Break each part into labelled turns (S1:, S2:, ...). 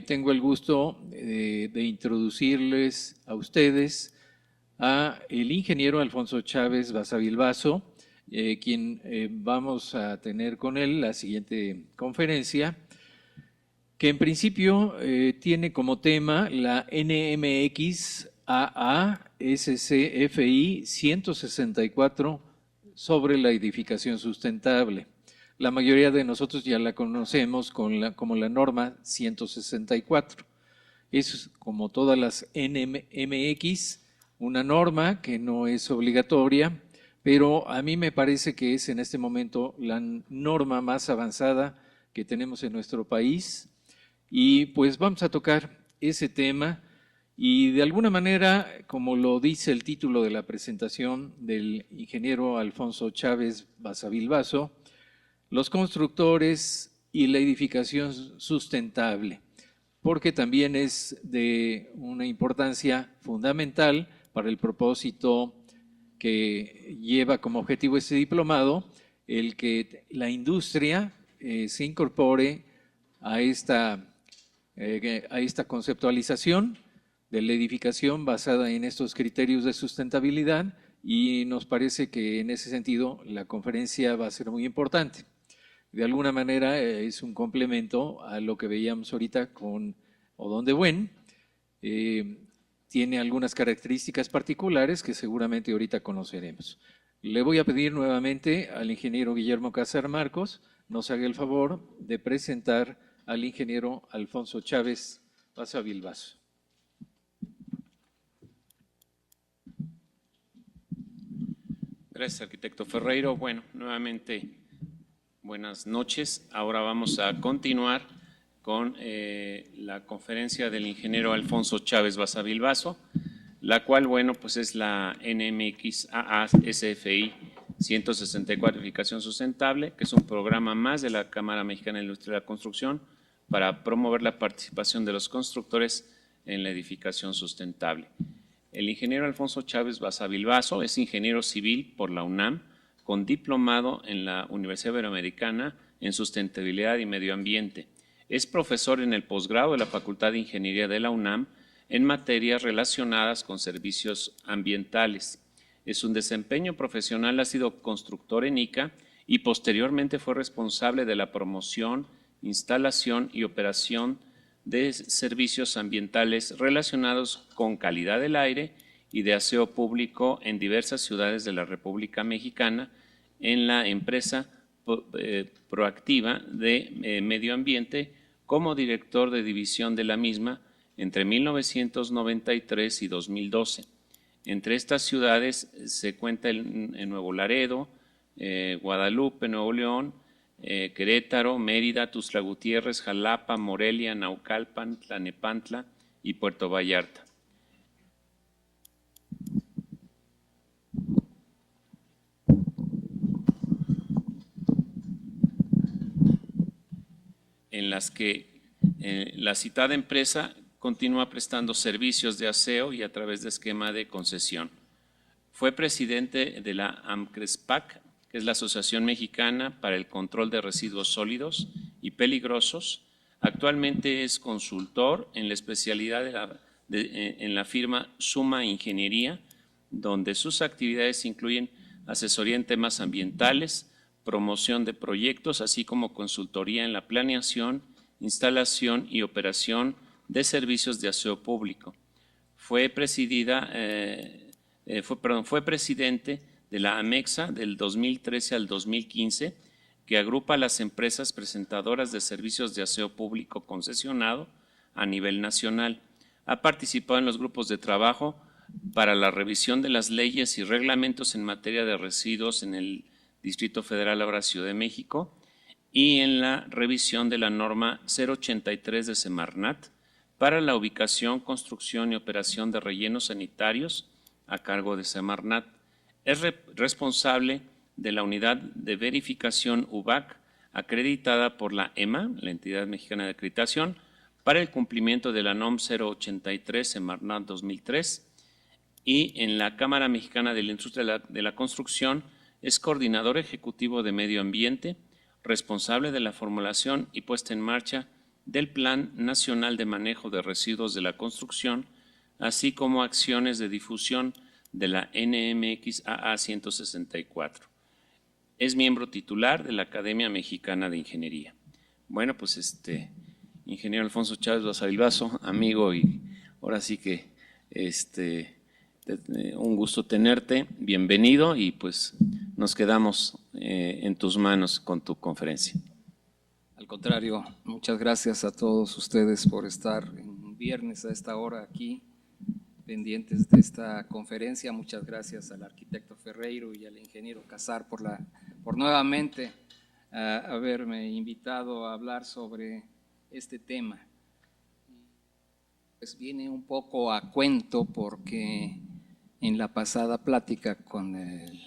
S1: Tengo el gusto de introducirles a ustedes a el ingeniero Alfonso Chávez Basavilbaso, quien vamos a tener con él la siguiente conferencia, que en principio tiene como tema la NMX AA SCFI 164 sobre la edificación sustentable. La mayoría de nosotros ya la conocemos como la norma 164. Es, como todas las NMX, una norma que no es obligatoria, pero a mí me parece que es en este momento la norma más avanzada que tenemos en nuestro país. Y pues vamos a tocar ese tema y de alguna manera, como lo dice el título de la presentación del ingeniero Alfonso Chávez Basavilbaso, los constructores y la edificación sustentable, porque también es de una importancia fundamental para el propósito que lleva como objetivo este diplomado, el que la industria se incorpore a esta conceptualización de la edificación basada en estos criterios de sustentabilidad, y nos parece que en ese sentido la conferencia va a ser muy importante. De alguna manera es un complemento a lo que veíamos ahorita con Odón de Buen. Tiene algunas características particulares que seguramente ahorita conoceremos. Le voy a pedir nuevamente al ingeniero Guillermo Casar Marcos nos haga el favor de presentar al ingeniero Alfonso Chávez Basavilbaso.
S2: Gracias, arquitecto Ferreiro. Bueno, nuevamente buenas noches. Ahora vamos a continuar con la conferencia del ingeniero Alfonso Chávez Basavilbaso, la cual, bueno, pues es la NMX AA SFI 164 Edificación Sustentable, que es un programa más de la Cámara Mexicana de la Industria de la Construcción para promover la participación de los constructores en la edificación sustentable. El ingeniero Alfonso Chávez Basavilbaso es ingeniero civil por la UNAM, con diplomado en la Universidad Iberoamericana en Sustentabilidad y Medio Ambiente. Es profesor en el posgrado de la Facultad de Ingeniería de la UNAM en materias relacionadas con servicios ambientales. En su desempeño profesional ha sido constructor en ICA y posteriormente fue responsable de la promoción, instalación y operación de servicios ambientales relacionados con calidad del aire y de aseo público en diversas ciudades de la República Mexicana en la empresa proactiva de medio ambiente como director de división de la misma entre 1993 y 2012. Entre estas ciudades se cuenta en Nuevo Laredo, Guadalupe, Nuevo León, Querétaro, Mérida, Tuxtla Gutiérrez, Jalapa, Morelia, Naucalpan, Tlalnepantla y Puerto Vallarta. En las que la citada empresa continúa prestando servicios de aseo y a través de esquema de concesión. Fue presidente de la AMCRESPAC, que es la Asociación Mexicana para el Control de Residuos Sólidos y Peligrosos. Actualmente es consultor en la especialidad en la firma Suma Ingeniería, donde sus actividades incluyen asesoría en temas ambientales, promoción de proyectos, así como consultoría en la planeación, instalación y operación de servicios de aseo público. Fue presidente de la AMEXA del 2013 al 2015, que agrupa a las empresas presentadoras de servicios de aseo público concesionado a nivel nacional. Ha participado en los grupos de trabajo para la revisión de las leyes y reglamentos en materia de residuos en el Distrito Federal, ahora Ciudad de México, y en la revisión de la norma 083 de Semarnat para la ubicación, construcción y operación de rellenos sanitarios a cargo de Semarnat. Es responsable de la unidad de verificación UBAC acreditada por la EMA, la Entidad Mexicana de Acreditación, para el cumplimiento de la NOM 083 Semarnat 2003, y en la Cámara Mexicana de la Industria de la Construcción es coordinador ejecutivo de medio ambiente, responsable de la formulación y puesta en marcha del Plan Nacional de Manejo de Residuos de la Construcción, así como acciones de difusión de la NMX AA 164. Es miembro titular de la Academia Mexicana de Ingeniería. Bueno, pues ingeniero Alfonso Chávez Basavilbaso, amigo, y ahora sí que un gusto tenerte, bienvenido, y pues nos quedamos en tus manos con tu conferencia.
S3: Al contrario, muchas gracias a todos ustedes por estar en viernes a esta hora aquí, pendientes de esta conferencia. Muchas gracias al arquitecto Ferreiro y al ingeniero Casar por nuevamente haberme invitado a hablar sobre este tema. Pues viene un poco a cuento porque en la pasada plática con el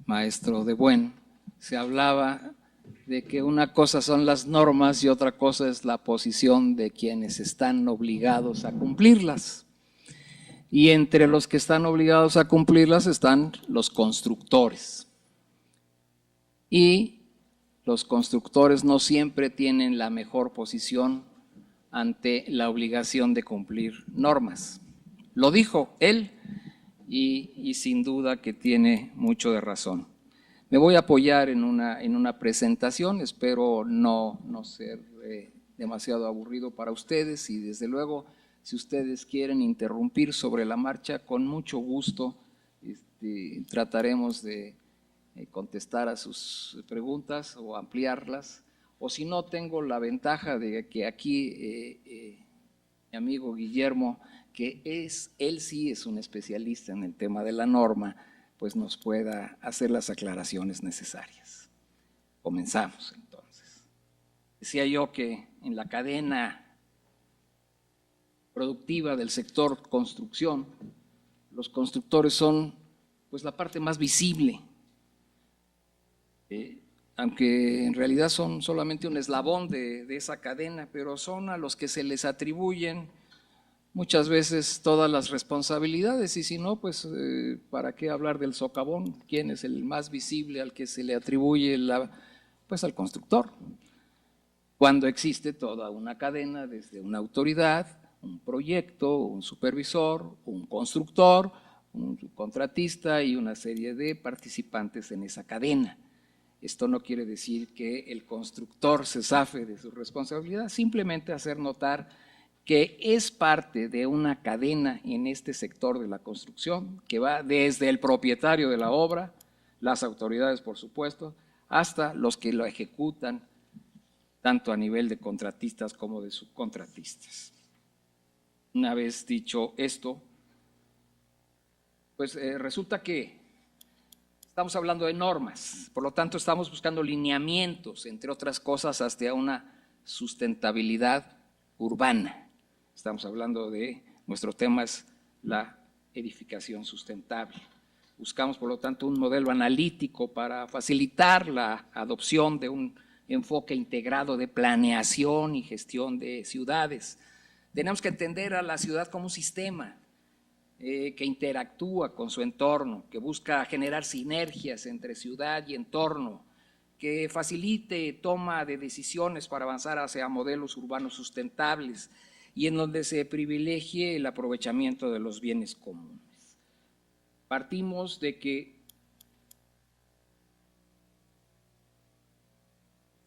S3: maestro de Buen se hablaba de que una cosa son las normas y otra cosa es la posición de quienes están obligados a cumplirlas. Y entre los que están obligados a cumplirlas están los constructores. Y los constructores no siempre tienen la mejor posición ante la obligación de cumplir normas. Lo dijo él y sin duda que tiene mucho de razón. Me voy a apoyar en una presentación, espero no ser demasiado aburrido para ustedes, y desde luego si ustedes quieren interrumpir sobre la marcha, con mucho gusto trataremos de contestar a sus preguntas o ampliarlas, o si no, tengo la ventaja de que aquí mi amigo Guillermo, que él sí es un especialista en el tema de la norma, pues nos pueda hacer las aclaraciones necesarias. Comenzamos entonces. Decía yo que en la cadena productiva del sector construcción, los constructores son pues la parte más visible, aunque en realidad son solamente un eslabón de esa cadena, pero son a los que se les atribuyen muchas veces todas las responsabilidades, y si no, pues ¿para qué hablar del socavón? ¿Quién es el más visible al que se le atribuye pues al constructor? Cuando existe toda una cadena, desde una autoridad, un proyecto, un supervisor, un constructor, un contratista y una serie de participantes en esa cadena. Esto no quiere decir que el constructor se zafe de su responsabilidad, simplemente hacer notar que es parte de una cadena en este sector de la construcción que va desde el propietario de la obra, las autoridades por supuesto, hasta los que lo ejecutan, tanto a nivel de contratistas como de subcontratistas. Una vez dicho esto, pues resulta que estamos hablando de normas, por lo tanto estamos buscando lineamientos, entre otras cosas, hacia una sustentabilidad urbana. Estamos hablando de, nuestro tema es la edificación sustentable. Buscamos, por lo tanto, un modelo analítico para facilitar la adopción de un enfoque integrado de planeación y gestión de ciudades. Tenemos que entender a la ciudad como un sistema que interactúa con su entorno, que busca generar sinergias entre ciudad y entorno, que facilite toma de decisiones para avanzar hacia modelos urbanos sustentables y en donde se privilegie el aprovechamiento de los bienes comunes. Partimos de que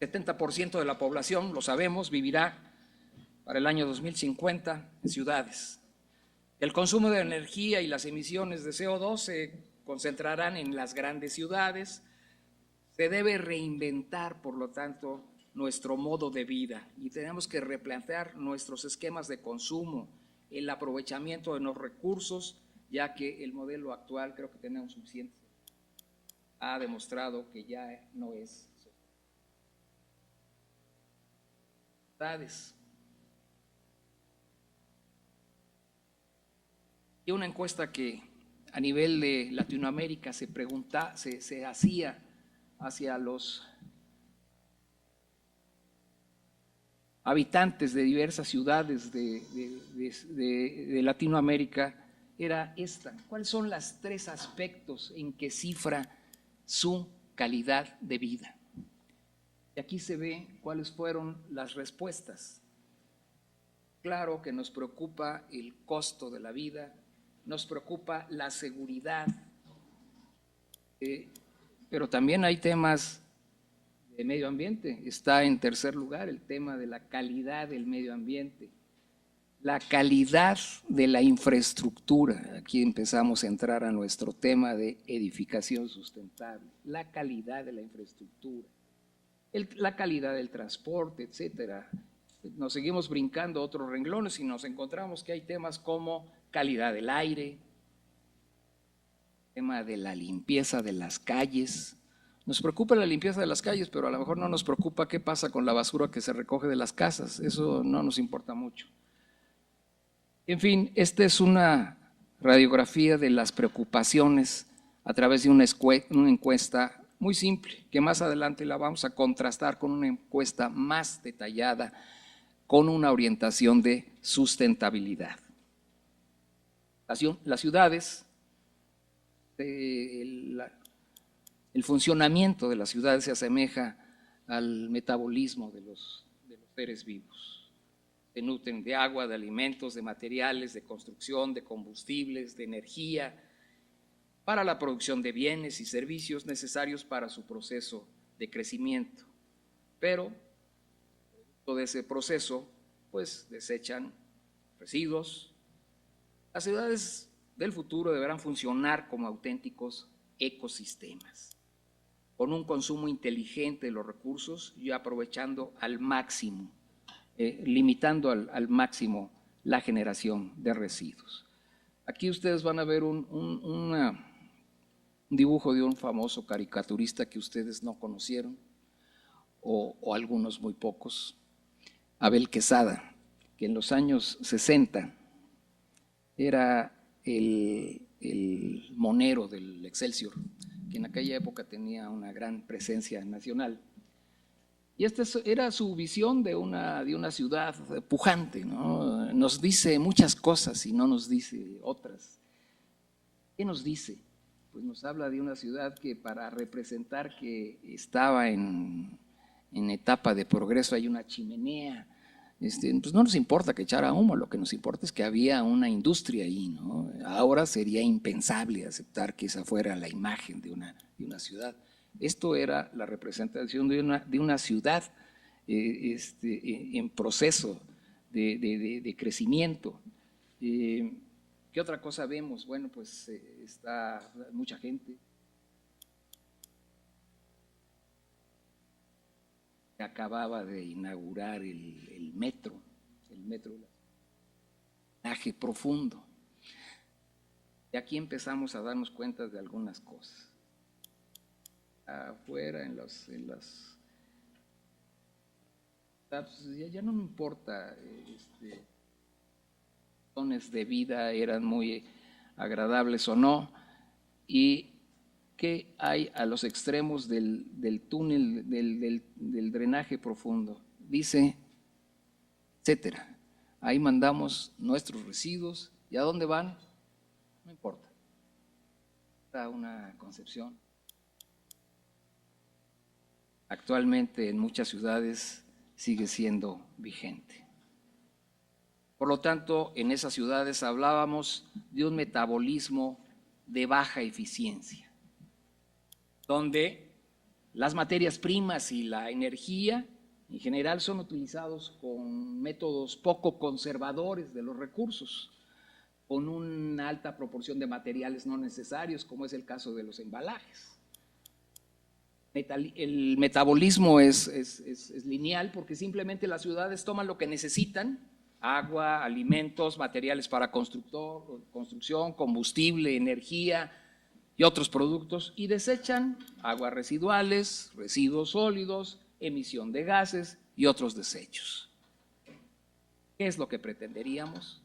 S3: 70% de la población, lo sabemos, vivirá para el año 2050 en ciudades. El consumo de energía y las emisiones de CO2 se concentrarán en las grandes ciudades. Se debe reinventar, por lo tanto, nuestro modo de vida y tenemos que replantear nuestros esquemas de consumo, el aprovechamiento de los recursos, ya que el modelo actual, creo que tenemos suficiente, ha demostrado que ya no es. Y una encuesta que a nivel de Latinoamérica se hacía hacia los habitantes de diversas ciudades de Latinoamérica, era esta: ¿cuáles son los 3 aspectos en que cifra su calidad de vida? Y aquí se ve cuáles fueron las respuestas. Claro que nos preocupa el costo de la vida, nos preocupa la seguridad, pero también hay temas de medio ambiente. Está en tercer lugar el tema de la calidad del medio ambiente, la calidad de la infraestructura. Aquí empezamos a entrar a nuestro tema de edificación sustentable, la calidad de la infraestructura, la calidad del transporte, etcétera. Nos seguimos brincando otros renglones y nos encontramos que hay temas como calidad del aire, tema de la limpieza de las calles. Nos preocupa la limpieza de las calles, pero a lo mejor no nos preocupa qué pasa con la basura que se recoge de las casas. Eso no nos importa mucho. En fin, esta es una radiografía de las preocupaciones a través de una encuesta muy simple, que más adelante la vamos a contrastar con una encuesta más detallada, con una orientación de sustentabilidad. Las ciudades, el funcionamiento de las ciudades se asemeja al metabolismo de los seres vivos. Se nutren de agua, de alimentos, de materiales, de construcción, de combustibles, de energía, para la producción de bienes y servicios necesarios para su proceso de crecimiento. Pero todo ese proceso, pues, desechan residuos. Las ciudades del futuro deberán funcionar como auténticos ecosistemas, con un consumo inteligente de los recursos y aprovechando al máximo, limitando al máximo la generación de residuos. Aquí ustedes van a ver un dibujo de un famoso caricaturista que ustedes no conocieron, o algunos muy pocos, Abel Quesada, que en los años 60 era el monero del Excelsior, que en aquella época tenía una gran presencia nacional. Y esta era su visión de una ciudad pujante, ¿no? Nos dice muchas cosas y no nos dice otras. ¿Qué nos dice? Pues nos habla de una ciudad que, para representar que estaba en etapa de progreso, hay una chimenea. Pues no nos importa que echara humo, lo que nos importa es que había una industria ahí, ¿no? Ahora sería impensable aceptar que esa fuera la imagen de una ciudad. Esto era la representación de una ciudad en proceso de crecimiento. ¿Qué otra cosa vemos? Bueno, pues está mucha gente. Acababa de inaugurar el metro drenaje profundo. Y aquí empezamos a darnos cuenta de algunas cosas. Afuera, ya no me importa, zonas de vida eran muy agradables o no, y qué hay a los extremos del túnel, del drenaje profundo. Dice, etcétera. Ahí mandamos nuestros residuos. ¿Y a dónde van? No importa. Está una concepción. Actualmente en muchas ciudades sigue siendo vigente. Por lo tanto, en esas ciudades hablábamos de un metabolismo de baja eficiencia, donde las materias primas y la energía en general son utilizados con métodos poco conservadores de los recursos, con una alta proporción de materiales no necesarios, como es el caso de los embalajes. El metabolismo es lineal, porque simplemente las ciudades toman lo que necesitan: agua, alimentos, materiales para construcción, combustible, energía y otros productos, y desechan aguas residuales, residuos sólidos, emisión de gases y otros desechos. ¿Qué es lo que pretenderíamos?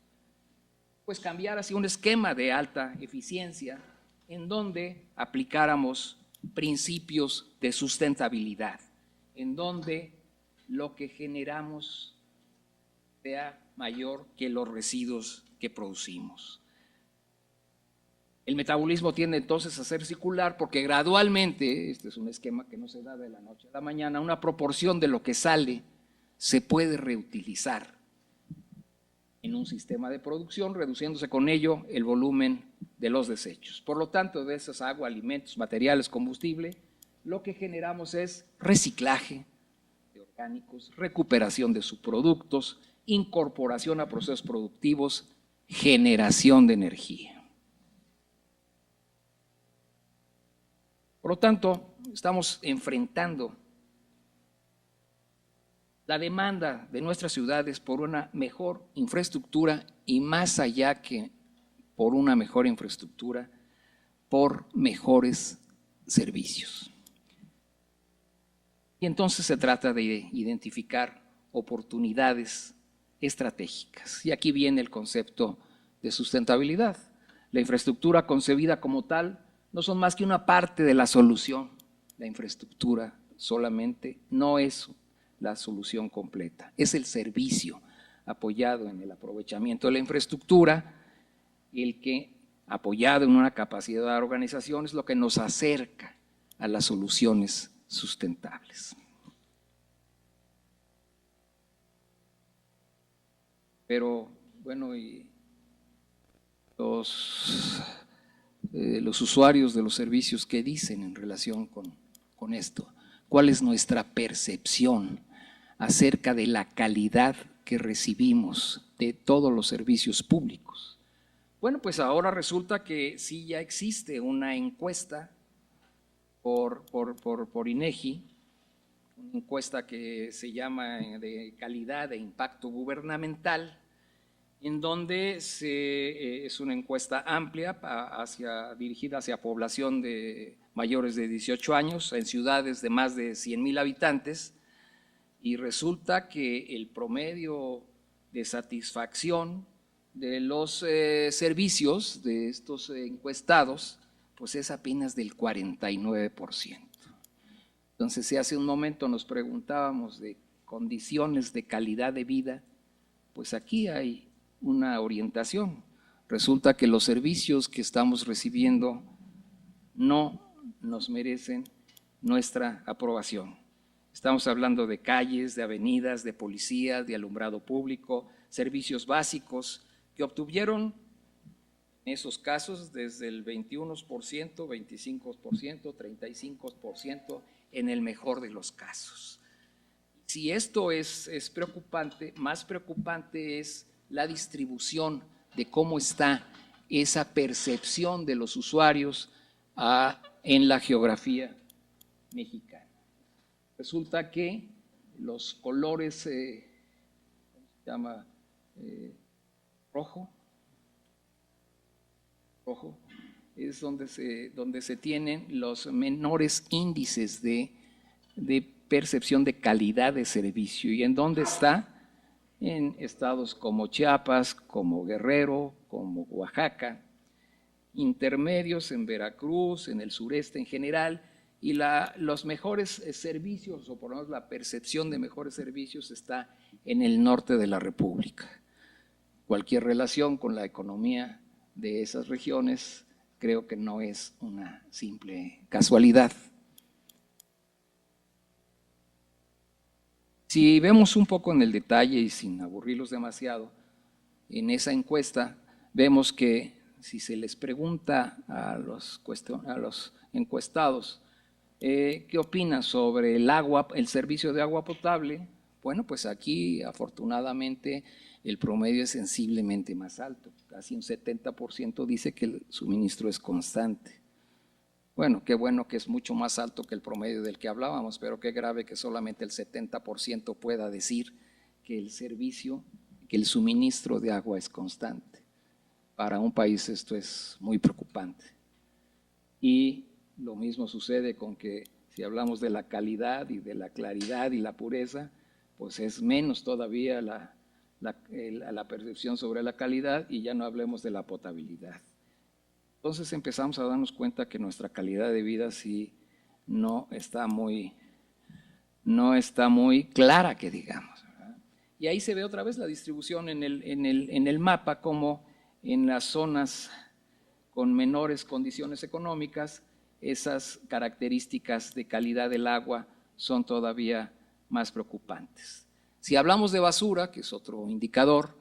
S3: Pues cambiar hacia un esquema de alta eficiencia en donde aplicáramos principios de sustentabilidad, en donde lo que generamos sea mayor que los residuos que producimos. El metabolismo tiende entonces a ser circular porque gradualmente, este es un esquema que no se da de la noche a la mañana, una proporción de lo que sale se puede reutilizar en un sistema de producción, reduciéndose con ello el volumen de los desechos. Por lo tanto, de esas agua, alimentos, materiales, combustible, lo que generamos es reciclaje de orgánicos, recuperación de subproductos, incorporación a procesos productivos, generación de energía. Por lo tanto, estamos enfrentando la demanda de nuestras ciudades por una mejor infraestructura y más allá que por una mejor infraestructura, por mejores servicios. Y entonces se trata de identificar oportunidades estratégicas. Y aquí viene el concepto de sustentabilidad. La infraestructura concebida como tal no son más que una parte de la solución. La infraestructura solamente no es la solución completa, es el servicio apoyado en el aprovechamiento de la infraestructura, el que, apoyado en una capacidad de organización, es lo que nos acerca a las soluciones sustentables. Pero, bueno, y los usuarios de los servicios, ¿qué dicen en relación con esto? ¿Cuál es nuestra percepción acerca de la calidad que recibimos de todos los servicios públicos? Bueno, pues ahora resulta que sí ya existe una encuesta por INEGI, una encuesta que se llama de calidad e impacto gubernamental, en donde es una encuesta amplia dirigida hacia población de mayores de 18 años en ciudades de más de 100,000 habitantes, y resulta que el promedio de satisfacción de los servicios de estos encuestados pues es apenas del 49%. Entonces, si hace un momento nos preguntábamos de condiciones de calidad de vida, pues aquí hay una orientación. Resulta que los servicios que estamos recibiendo no nos merecen nuestra aprobación. Estamos hablando de calles, de avenidas, de policía, de alumbrado público, servicios básicos que obtuvieron en esos casos desde el 21%, 25%, 35% en el mejor de los casos. Si esto es preocupante, más preocupante es la distribución de cómo está esa percepción de los usuarios en la geografía mexicana. Resulta que los colores, ¿cómo se llama? Rojo, es donde se tienen los menores índices de percepción de calidad de servicio. ¿Y en dónde está? En estados como Chiapas, como Guerrero, como Oaxaca, intermedios en Veracruz, en el sureste en general, y los mejores servicios, o por lo menos la percepción de mejores servicios, está en el norte de la República. Cualquier relación con la economía de esas regiones creo que no es una simple casualidad. Si vemos un poco en el detalle y sin aburrirlos demasiado, en esa encuesta vemos que si se les pregunta a los encuestados ¿qué opinan sobre el agua, el servicio de agua potable? Bueno, pues aquí afortunadamente el promedio es sensiblemente más alto, casi un 70% dice que el suministro es constante. Bueno que es mucho más alto que el promedio del que hablábamos, pero qué grave que solamente el 70% pueda decir que el servicio, que el suministro de agua es constante. Para un país esto es muy preocupante. Y lo mismo sucede con que si hablamos de la calidad y de la claridad y la pureza, pues es menos todavía la percepción sobre la calidad, y ya no hablemos de la potabilidad. Entonces empezamos a darnos cuenta que nuestra calidad de vida sí no está muy clara, que digamos, ¿verdad? Y ahí se ve otra vez la distribución en el mapa, como en las zonas con menores condiciones económicas, esas características de calidad del agua son todavía más preocupantes. Si hablamos de basura, que es otro indicador,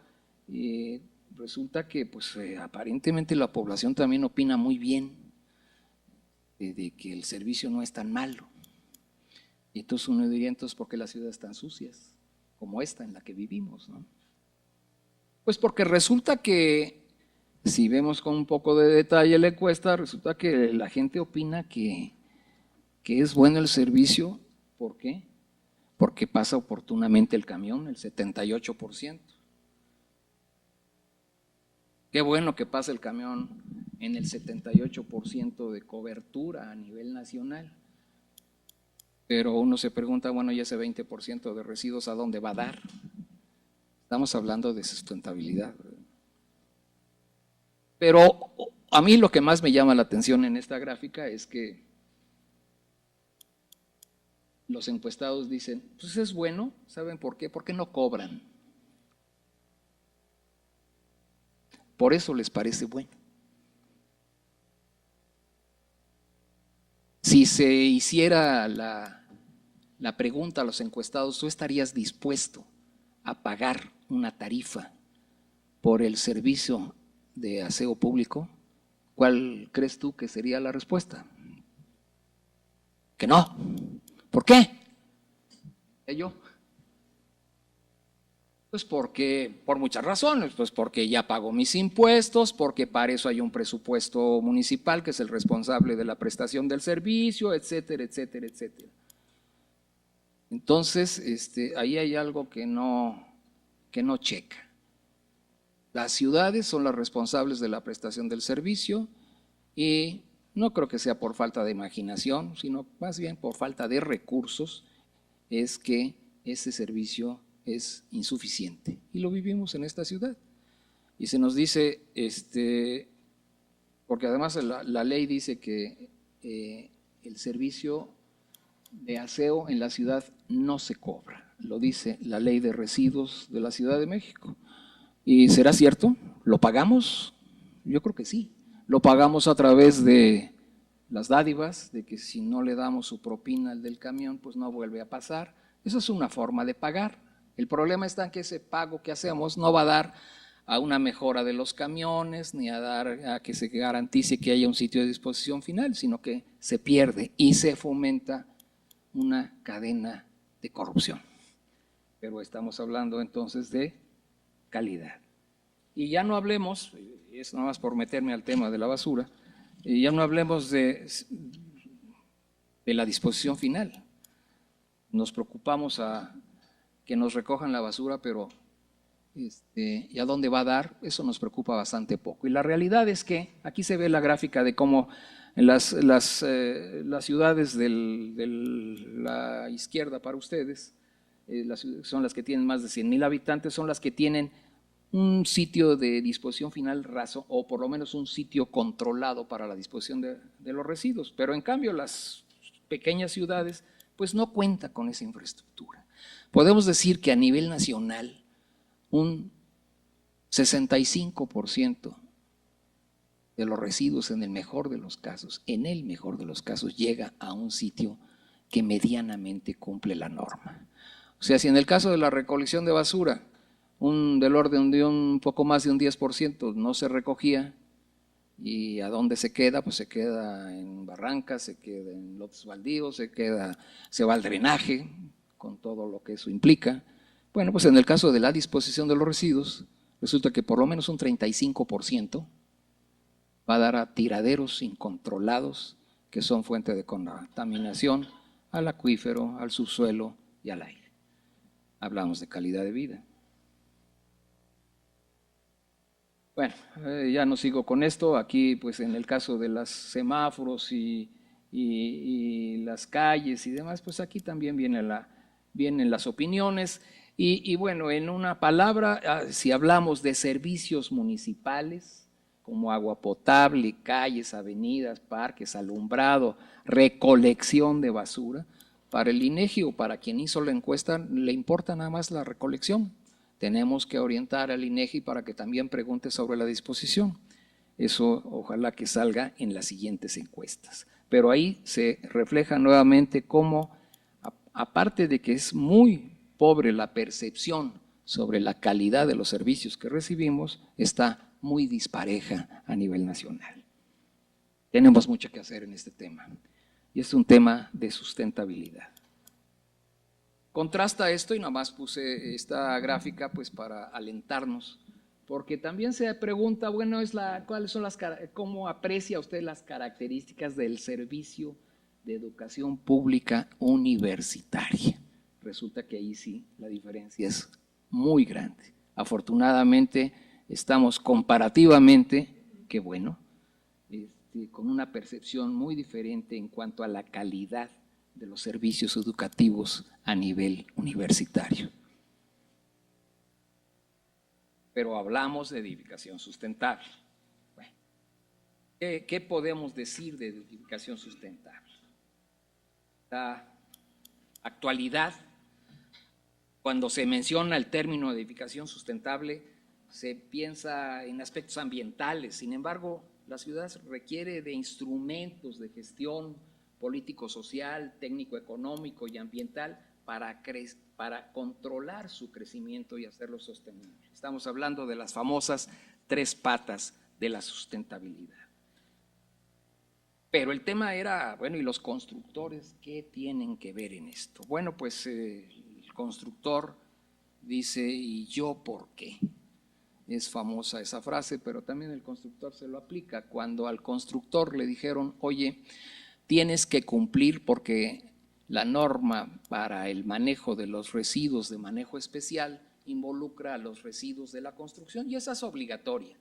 S3: resulta que pues, aparentemente la población también opina muy bien de que el servicio no es tan malo. Y entonces uno diría, entonces, ¿por qué las ciudades están sucias? Como esta en la que vivimos, ¿no? Pues porque resulta que, si vemos con un poco de detalle la encuesta, resulta que la gente opina que es bueno el servicio. ¿Por qué? Porque pasa oportunamente el camión, el 78%. Qué bueno que pasa el camión en el 78% de cobertura a nivel nacional. Pero uno se pregunta, bueno, ¿y ese 20% de residuos a dónde va a dar? Estamos hablando de sustentabilidad. Pero a mí lo que más me llama la atención en esta gráfica es que los encuestados dicen, pues es bueno, ¿saben por qué? Porque no cobran. Por eso les parece bueno. Si se hiciera la pregunta a los encuestados, ¿tú estarías dispuesto a pagar una tarifa por el servicio de aseo público? ¿Cuál crees tú que sería la respuesta? Que no. ¿Por qué? Yo. Pues porque, por muchas razones, pues porque ya pago mis impuestos, porque para eso hay un presupuesto municipal que es el responsable de la prestación del servicio, etcétera, etcétera, etcétera. Entonces, ahí hay algo que no checa. Las ciudades son las responsables de la prestación del servicio y no creo que sea por falta de imaginación, sino más bien por falta de recursos, es que ese servicio es insuficiente. Y lo vivimos en esta ciudad. Y se nos dice, porque además la ley dice que el servicio de aseo en la ciudad no se cobra. Lo dice la ley de residuos de la Ciudad de México. ¿Y será cierto? ¿Lo pagamos? Yo creo que sí. Lo pagamos a través de las dádivas, de que si no le damos su propina al del camión, pues no vuelve a pasar. Eso es una forma de pagar. El problema está en que ese pago que hacemos no va a dar a una mejora de los camiones, ni a dar a que se garantice que haya un sitio de disposición final, sino que se pierde y se fomenta una cadena de corrupción. Pero estamos hablando entonces de calidad. Y ya no hablemos, es nada más por meterme al tema de la basura, y ya no hablemos de la disposición final. Nos preocupamos a que nos recojan la basura, pero ¿y a dónde va a dar? Eso nos preocupa bastante poco. Y la realidad es que aquí se ve la gráfica de cómo las ciudades de la izquierda para ustedes, son las que tienen más de 100,000 habitantes, son las que tienen un sitio de disposición final raso, o por lo menos un sitio controlado para la disposición de los residuos. Pero en cambio las pequeñas ciudades pues no cuentan con esa infraestructura. Podemos decir que a nivel nacional un 65% de los residuos en el mejor de los casos, llega a un sitio que medianamente cumple la norma. O sea, si en el caso de la recolección de basura, del orden de un poco más de un 10% no se recogía, ¿y a dónde se queda? Pues se queda en barrancas, se queda en lotes baldíos, se va al drenaje, con todo lo que eso implica. Bueno, pues en el caso de la disposición de los residuos, resulta que por lo menos un 35% va a dar a tiraderos incontrolados que son fuente de contaminación al acuífero, al subsuelo y al aire. Hablamos de calidad de vida. Bueno, ya no sigo con esto. Aquí, pues en el caso de los semáforos y las calles y demás, pues aquí también vienen las opiniones. Y bueno, en una palabra, si hablamos de servicios municipales, como agua potable, calles, avenidas, parques, alumbrado, recolección de basura, para el INEGI o para quien hizo la encuesta le importa nada más la recolección. Tenemos que orientar al INEGI para que también pregunte sobre la disposición. Eso ojalá que salga en las siguientes encuestas. Pero ahí se refleja nuevamente cómo, aparte de que es muy pobre la percepción sobre la calidad de los servicios que recibimos, está muy dispareja a nivel nacional. Tenemos mucho que hacer en este tema, y es un tema de sustentabilidad. Contrasta esto, y nada más puse esta gráfica pues para alentarnos, porque también se pregunta, bueno, ¿cuáles son cómo aprecia usted las características del servicio de educación pública universitaria? Resulta que ahí sí la diferencia es muy grande. Afortunadamente estamos comparativamente, qué bueno, con una percepción muy diferente en cuanto a la calidad de los servicios educativos a nivel universitario. Pero hablamos de edificación sustentable. Bueno, ¿qué podemos decir de edificación sustentable? La actualidad, cuando se menciona el término de edificación sustentable, se piensa en aspectos ambientales. Sin embargo, la ciudad requiere de instrumentos de gestión político-social, técnico-económico y ambiental para controlar su crecimiento y hacerlo sostenible. Estamos hablando de las famosas 3 patas de la sustentabilidad. Pero el tema era, bueno, ¿y los constructores qué tienen que ver en esto? Bueno, pues el constructor dice, ¿y yo por qué? Es famosa esa frase, pero también el constructor se lo aplica. Cuando al constructor le dijeron, oye, tienes que cumplir porque la norma para el manejo de los residuos de manejo especial involucra a los residuos de la construcción y esa es obligatoria,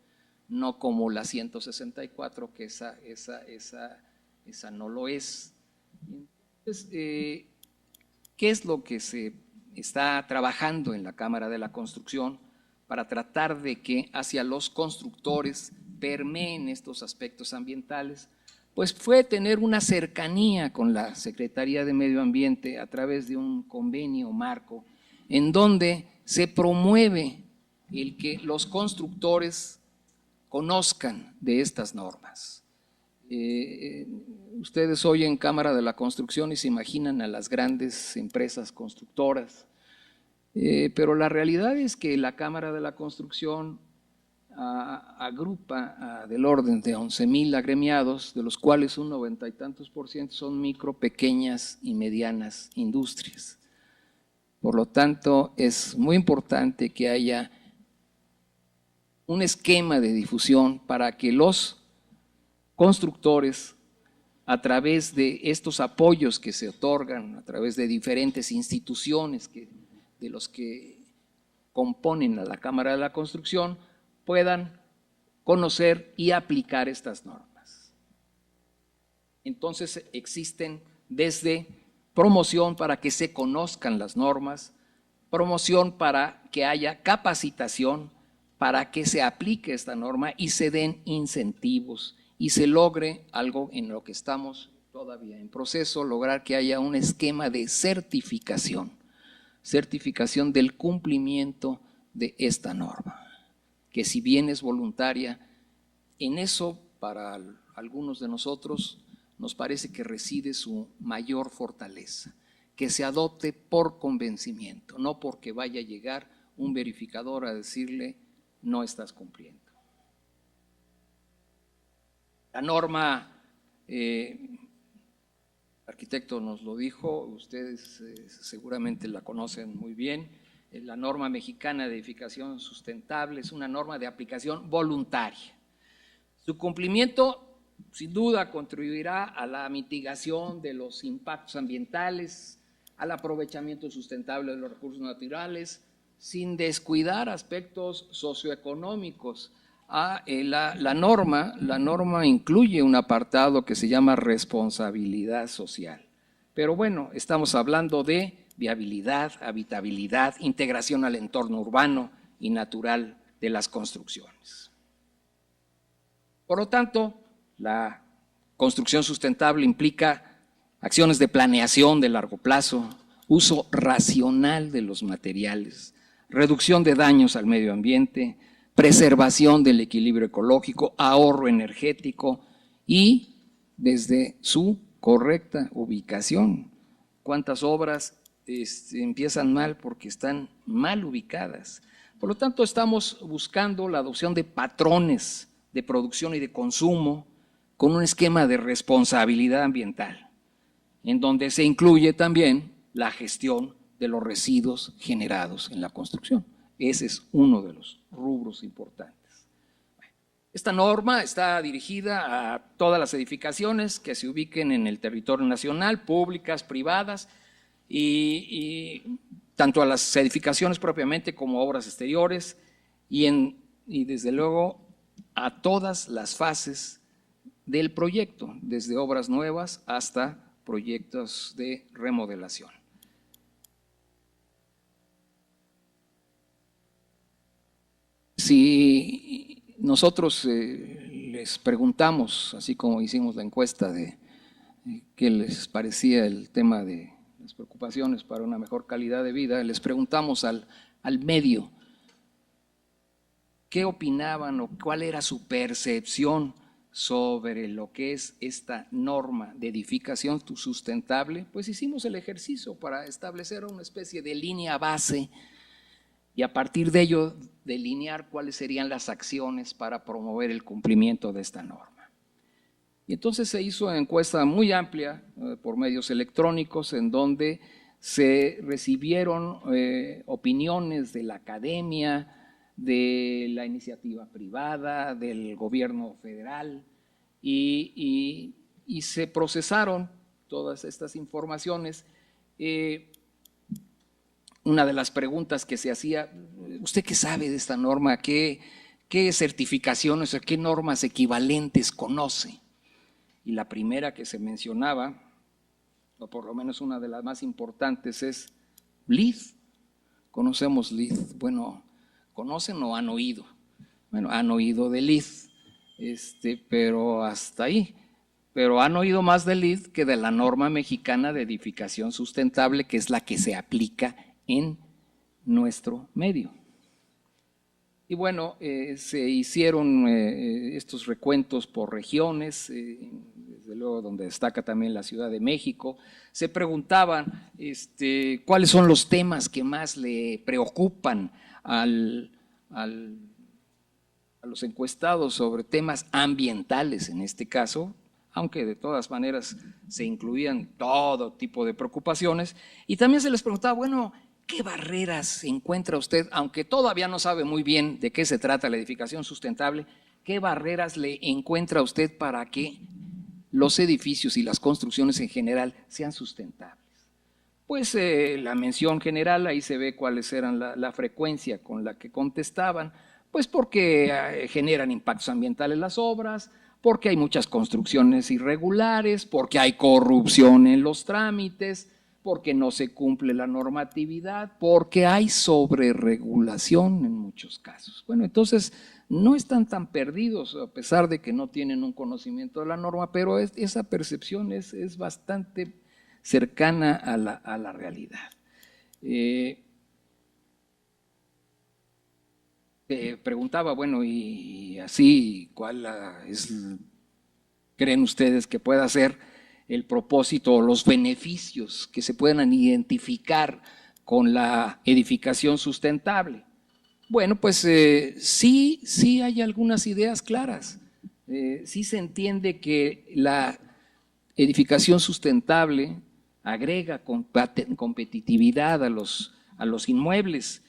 S3: no como la 164, que esa no lo es. Entonces, ¿qué es lo que se está trabajando en la Cámara de la Construcción para tratar de que hacia los constructores permeen estos aspectos ambientales? Pues fue tener una cercanía con la Secretaría de Medio Ambiente a través de un convenio marco en donde se promueve el que los constructores conozcan de estas normas. Ustedes hoy en Cámara de la Construcción y se imaginan a las grandes empresas constructoras, pero la realidad es que la Cámara de la Construcción agrupa del orden de 11,000 agremiados, de los cuales un 90 y tantos % son micro, pequeñas y medianas industrias. Por lo tanto, es muy importante que haya un esquema de difusión para que los constructores, a través de estos apoyos que se otorgan, a través de diferentes instituciones de los que componen a la Cámara de la Construcción, puedan conocer y aplicar estas normas. Entonces existen desde promoción para que se conozcan las normas, promoción para que haya capacitación para que se aplique esta norma y se den incentivos y se logre algo en lo que estamos todavía en proceso, lograr que haya un esquema de certificación del cumplimiento de esta norma, que si bien es voluntaria, en eso para algunos de nosotros nos parece que reside su mayor fortaleza, que se adopte por convencimiento, no porque vaya a llegar un verificador a decirle no estás cumpliendo. La norma, el arquitecto nos lo dijo, ustedes seguramente la conocen muy bien, la norma mexicana de edificación sustentable es una norma de aplicación voluntaria. Su cumplimiento sin duda contribuirá a la mitigación de los impactos ambientales, al aprovechamiento sustentable de los recursos naturales, sin descuidar aspectos socioeconómicos. La norma incluye un apartado que se llama responsabilidad social. Pero bueno, estamos hablando de viabilidad, habitabilidad, integración al entorno urbano y natural de las construcciones. Por lo tanto, la construcción sustentable implica acciones de planeación de largo plazo, uso racional de los materiales, reducción de daños al medio ambiente, preservación del equilibrio ecológico, ahorro energético y desde su correcta ubicación. ¿Cuántas obras empiezan mal porque están mal ubicadas? Por lo tanto, estamos buscando la adopción de patrones de producción y de consumo con un esquema de responsabilidad ambiental, en donde se incluye también la gestión de los residuos generados en la construcción. Ese es uno de los rubros importantes. Esta norma está dirigida a todas las edificaciones que se ubiquen en el territorio nacional, públicas, privadas, y tanto a las edificaciones propiamente como a obras exteriores, y desde luego a todas las fases del proyecto, desde obras nuevas hasta proyectos de remodelación. Si nosotros les preguntamos, así como hicimos la encuesta de qué les parecía el tema de las preocupaciones para una mejor calidad de vida, les preguntamos al medio qué opinaban o cuál era su percepción sobre lo que es esta norma de edificación sustentable. Pues hicimos el ejercicio para establecer una especie de línea base y a partir de ello delinear cuáles serían las acciones para promover el cumplimiento de esta norma. Y entonces se hizo una encuesta muy amplia por medios electrónicos en donde se recibieron opiniones de la academia, de la iniciativa privada, del gobierno federal y se procesaron todas estas informaciones. Una de las preguntas que se hacía, ¿usted qué sabe de esta norma? ¿Qué certificaciones o qué normas equivalentes conoce? Y la primera que se mencionaba, o por lo menos una de las más importantes, es LEED. ¿Conocemos LEED? Bueno, ¿conocen o han oído? Bueno, han oído de LEED, pero hasta ahí. Pero han oído más de LEED que de la norma mexicana de edificación sustentable, que es la que se aplica en nuestro medio. Y bueno, se hicieron estos recuentos por regiones, desde luego donde destaca también la Ciudad de México. Se preguntaban cuáles son los temas que más le preocupan a los encuestados sobre temas ambientales en este caso, aunque de todas maneras se incluían todo tipo de preocupaciones. Y también se les preguntaba, bueno, ¿qué barreras encuentra usted, aunque todavía no sabe muy bien de qué se trata la edificación sustentable, qué barreras le encuentra usted para que los edificios y las construcciones en general sean sustentables? Pues la mención general, ahí se ve cuáles eran la frecuencia con la que contestaban, pues porque generan impactos ambientales las obras, porque hay muchas construcciones irregulares, porque hay corrupción en los trámites, porque no se cumple la normatividad, porque hay sobreregulación en muchos casos. Bueno, entonces no están tan perdidos a pesar de que no tienen un conocimiento de la norma, pero esa percepción es bastante cercana a la realidad. Preguntaba, bueno, y así, ¿cuál creen ustedes que pueda ser el propósito o los beneficios que se puedan identificar con la edificación sustentable? Bueno, pues sí hay algunas ideas claras. Sí se entiende que la edificación sustentable agrega competitividad a los inmuebles,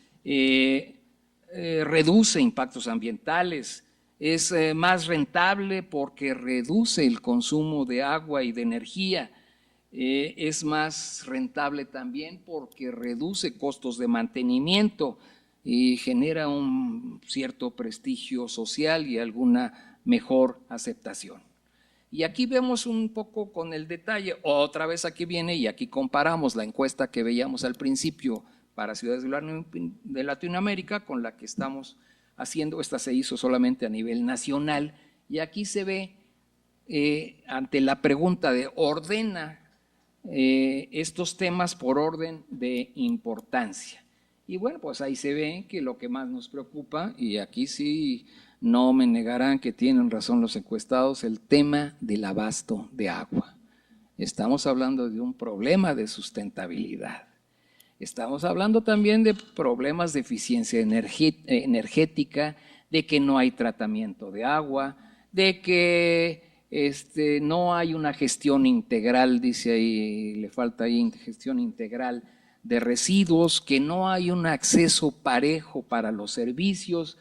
S3: reduce impactos ambientales, es más rentable porque reduce el consumo de agua y de energía, es más rentable también porque reduce costos de mantenimiento y genera un cierto prestigio social y alguna mejor aceptación. Y aquí vemos un poco con el detalle, otra vez aquí viene y aquí comparamos la encuesta que veíamos al principio para ciudades de Latinoamérica con la que estamos haciendo. Esta se hizo solamente a nivel nacional y aquí se ve ante la pregunta de ordena estos temas por orden de importancia. Y bueno, pues ahí se ve que lo que más nos preocupa, y aquí sí no me negarán que tienen razón los encuestados, el tema del abasto de agua. Estamos hablando de un problema de sustentabilidad. Estamos hablando también de problemas de eficiencia energética, de que no hay tratamiento de agua, de que no hay una gestión integral, dice ahí, le falta ahí gestión integral de residuos, que no hay un acceso parejo para los servicios,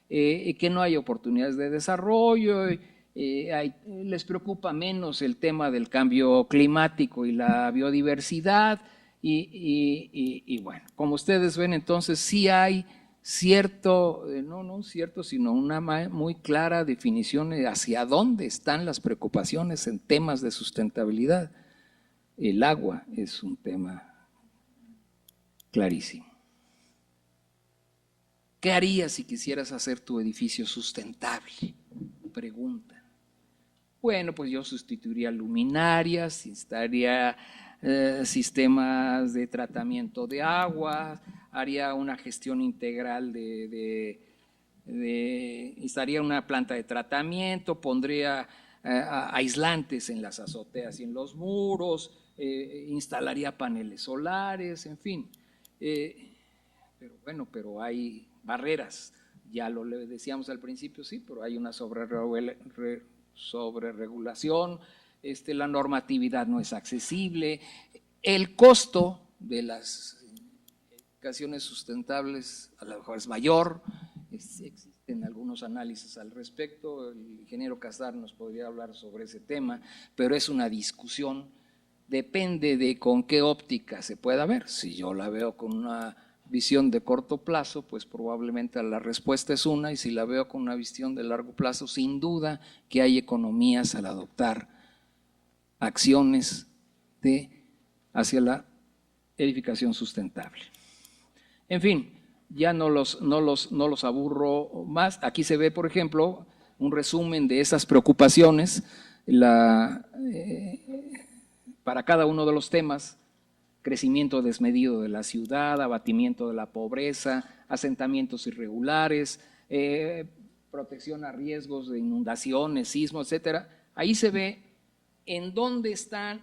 S3: que no hay oportunidades de desarrollo, les preocupa menos el tema del cambio climático y la biodiversidad, y bueno, como ustedes ven, entonces sí hay cierto, no cierto, sino una muy clara definición de hacia dónde están las preocupaciones en temas de sustentabilidad. El agua es un tema clarísimo. ¿Qué harías si quisieras hacer tu edificio sustentable? Pregunta. Bueno, pues yo sustituiría luminarias, instalaría sistemas de tratamiento de agua, haría una gestión integral instalaría una planta de tratamiento, pondría aislantes en las azoteas y en los muros, instalaría paneles solares, en fin. Pero bueno, pero hay barreras, ya lo le decíamos al principio, sí, pero hay una sobreregulación, la normatividad no es accesible, el costo de las edificaciones sustentables a lo mejor es mayor, existen algunos análisis al respecto, el ingeniero Casar nos podría hablar sobre ese tema, pero es una discusión, depende de con qué óptica se pueda ver. Si yo la veo con una visión de corto plazo, pues probablemente la respuesta es una, y si la veo con una visión de largo plazo, sin duda que hay economías al adoptar acciones hacia la edificación sustentable. En fin, ya no los aburro más. Aquí se ve, por ejemplo, un resumen de esas preocupaciones para cada uno de los temas: crecimiento desmedido de la ciudad, abatimiento de la pobreza, asentamientos irregulares, protección a riesgos de inundaciones, sismos, etcétera. Ahí se ve en dónde están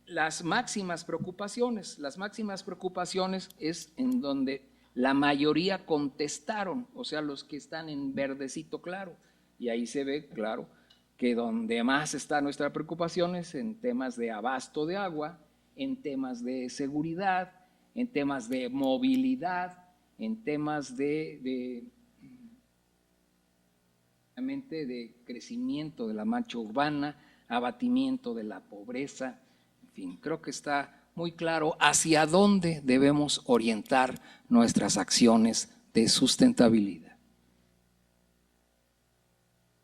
S3: las máximas preocupaciones. Las máximas preocupaciones es en donde la mayoría contestaron, o sea, los que están en verdecito claro. Y ahí se ve, claro, que donde más está nuestra preocupación es en temas de abasto de agua, en temas de seguridad, en temas de movilidad, en temas de crecimiento de la mancha urbana, abatimiento de la pobreza, en fin, creo que está muy claro hacia dónde debemos orientar nuestras acciones de sustentabilidad.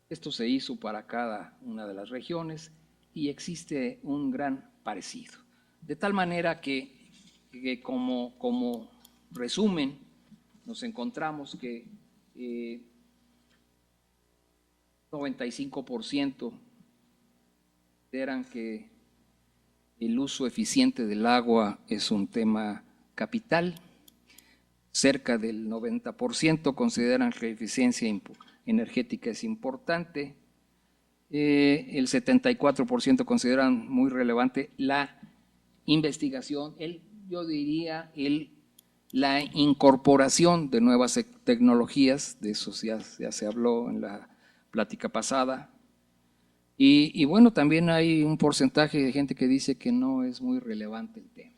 S3: Esto se hizo para cada una de las regiones y existe un gran parecido. De tal manera que como resumen, nos encontramos que 95% consideran que el uso eficiente del agua es un tema capital, cerca del 90% consideran que la eficiencia energética es importante, el 74% consideran muy relevante la investigación, yo diría la incorporación de nuevas tecnologías, de eso ya se habló en la plática pasada. Y bueno, también hay un porcentaje de gente que dice que no es muy relevante el tema.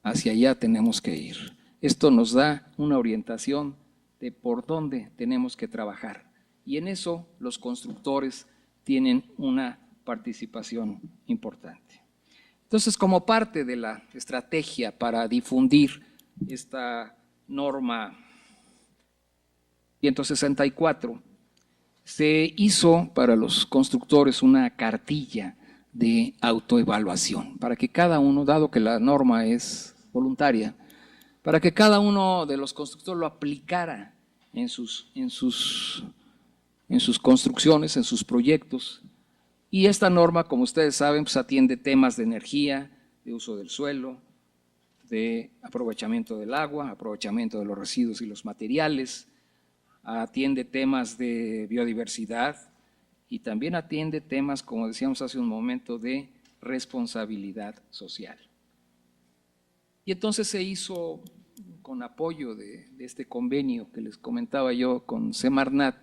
S3: Hacia allá tenemos que ir. Esto nos da una orientación de por dónde tenemos que trabajar. Y en eso los constructores tienen una participación importante. Entonces, como parte de la estrategia para difundir esta norma 164, se hizo para los constructores una cartilla de autoevaluación, para que cada uno, dado que la norma es voluntaria, para que cada uno de los constructores lo aplicara en sus construcciones, en sus proyectos. Y esta norma, como ustedes saben, pues atiende temas de energía, de uso del suelo, de aprovechamiento del agua, aprovechamiento de los residuos y los materiales, atiende temas de biodiversidad y también atiende temas, como decíamos hace un momento, de responsabilidad social. Y entonces se hizo, con apoyo de este convenio que les comentaba yo con Semarnat,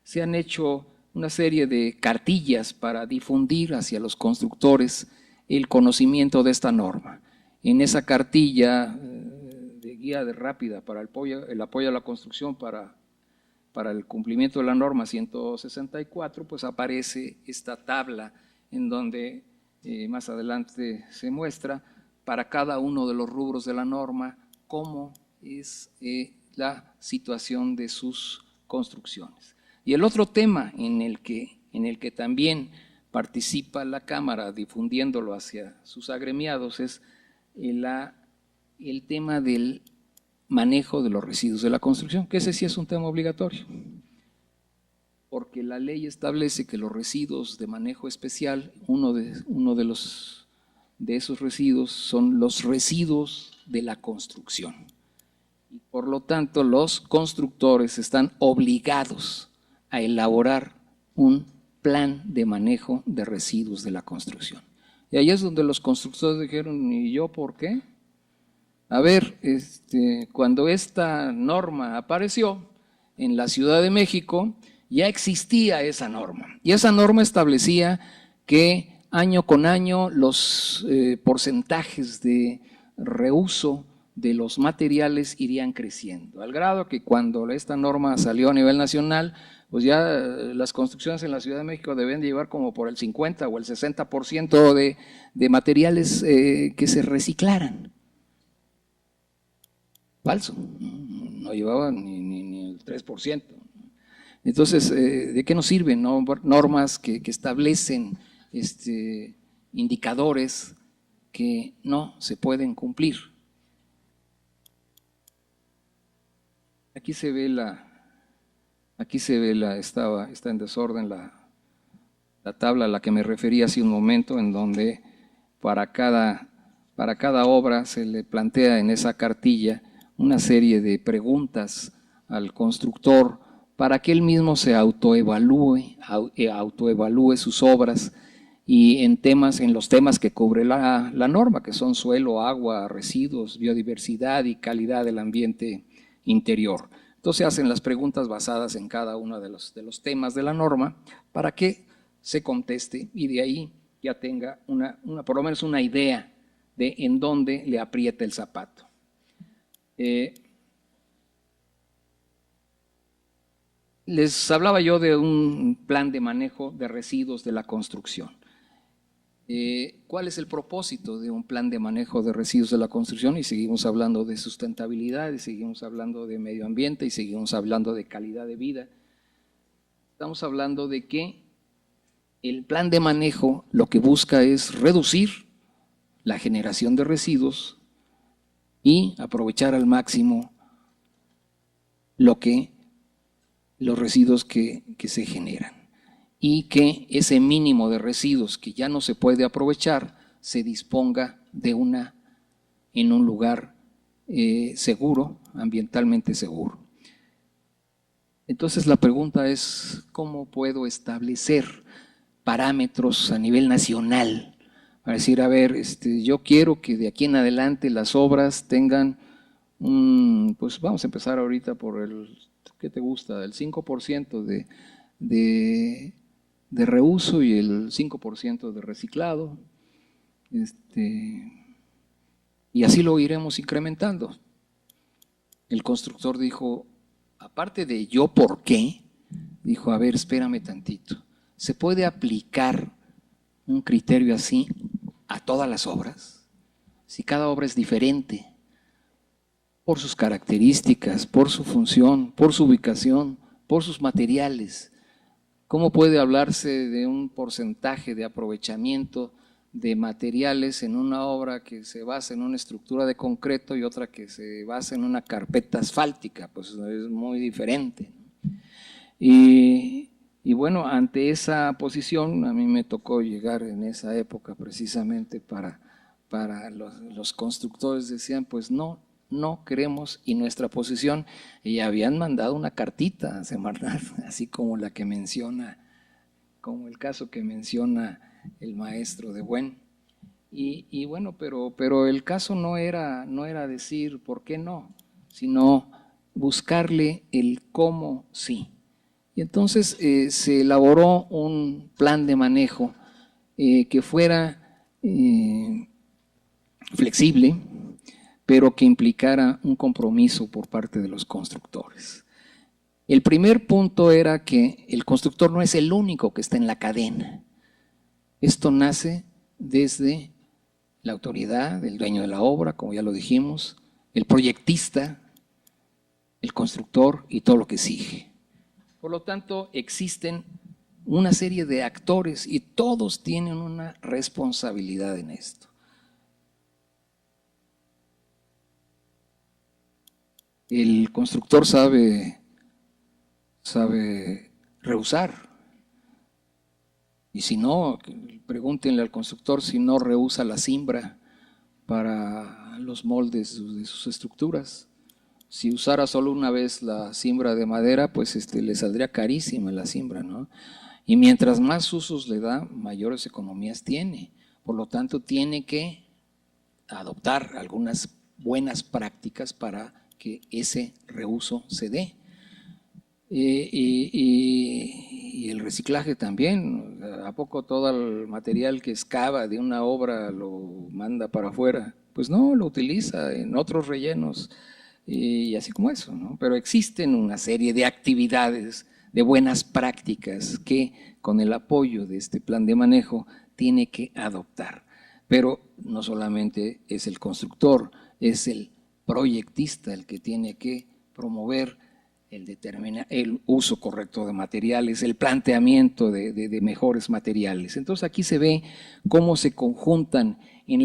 S3: se han hecho una serie de cartillas para difundir hacia los constructores el conocimiento de esta norma. En esa cartilla de guía de rápida para el apoyo a la construcción para el cumplimiento de la norma 164, pues aparece esta tabla en donde más adelante se muestra para cada uno de los rubros de la norma cómo es la situación de sus construcciones. Y el otro tema en el que también participa la Cámara difundiéndolo hacia sus agremiados es el tema del manejo de los residuos de la construcción, que ese sí es un tema obligatorio, porque la ley establece que los residuos de manejo especial, uno de esos residuos son los residuos de la construcción. Y por lo tanto, los constructores están obligados a elaborar un plan de manejo de residuos de la construcción. Y ahí es donde los constructores dijeron, ¿y yo por qué? A ver, cuando esta norma apareció en la Ciudad de México, ya existía esa norma. Y esa norma establecía que año con año los porcentajes de reuso de los materiales irían creciendo, al grado que cuando esta norma salió a nivel nacional, pues ya las construcciones en la Ciudad de México deben de llevar como por el 50 o el 60% de materiales que se reciclaran. Falso, no llevaban ni el 3%. Entonces, ¿de qué nos sirven normas que establecen indicadores que no se pueden cumplir? Aquí se ve está en desorden la tabla a la que me refería hace un momento, en donde para cada obra se le plantea en esa cartilla una serie de preguntas al constructor para que él mismo se autoevalúe sus obras y en los temas que cubre la norma, que son suelo, agua, residuos, biodiversidad y calidad del ambiente interior. Entonces hacen las preguntas basadas en cada uno de los temas de la norma para que se conteste y de ahí ya tenga por lo menos una idea de en dónde le aprieta el zapato. Les hablaba yo de un plan de manejo de residuos de la construcción. ¿Cuál es el propósito de un plan de manejo de residuos de la construcción? Y seguimos hablando de sustentabilidad, y seguimos hablando de medio ambiente, y seguimos hablando de calidad de vida. Estamos hablando de que el plan de manejo lo que busca es reducir la generación de residuos y aprovechar al máximo los residuos que se generan, y que ese mínimo de residuos que ya no se puede aprovechar se disponga en un lugar seguro, ambientalmente seguro. Entonces la pregunta es, ¿cómo puedo establecer parámetros a nivel nacional para decir, a ver, yo quiero que de aquí en adelante las obras tengan pues vamos a empezar ahorita por ¿qué te gusta? El 5% de reuso y el 5% de reciclado, y así lo iremos incrementando. El constructor dijo, aparte de yo por qué, dijo, a ver, espérame tantito, ¿se puede aplicar un criterio así a todas las obras? Si cada obra es diferente, por sus características, por su función, por su ubicación, por sus materiales, ¿cómo puede hablarse de un porcentaje de aprovechamiento de materiales en una obra que se basa en una estructura de concreto y otra que se basa en una carpeta asfáltica? Pues es muy diferente. Y bueno, ante esa posición, a mí me tocó llegar en esa época precisamente para para los constructores decían, pues no queremos, y nuestra posición, y habían mandado una cartita a Semarnat, así como la que menciona, como el caso que menciona el maestro de Buen. Y bueno, pero el caso no era decir por qué no, sino buscarle el cómo sí. Y entonces se elaboró un plan de manejo que fuera flexible, pero que implicara un compromiso por parte de los constructores. El primer punto era que el constructor no es el único que está en la cadena. Esto nace desde la autoridad, el dueño de la obra, como ya lo dijimos, el proyectista, el constructor y todo lo que sigue. Por lo tanto, existen una serie de actores y todos tienen una responsabilidad en esto. El constructor sabe rehusar. Y si no, pregúntenle al constructor si no rehúsa la cimbra para los moldes de sus estructuras. Si usara solo una vez la cimbra de madera, pues le saldría carísima la cimbra, ¿no? Y mientras más usos le da, mayores economías tiene. Por lo tanto, tiene que adoptar algunas buenas prácticas para que ese reuso se dé. Y el reciclaje también. ¿A poco todo el material que excava de una obra lo manda para afuera? Pues no, lo utiliza en otros rellenos y así como eso, ¿no? Pero existen una serie de actividades, de buenas prácticas que con el apoyo de este plan de manejo tiene que adoptar. Pero no solamente es el constructor, es el proyectista el que tiene que promover el uso correcto de materiales, el planteamiento de mejores materiales. Entonces aquí se ve cómo se conjuntan en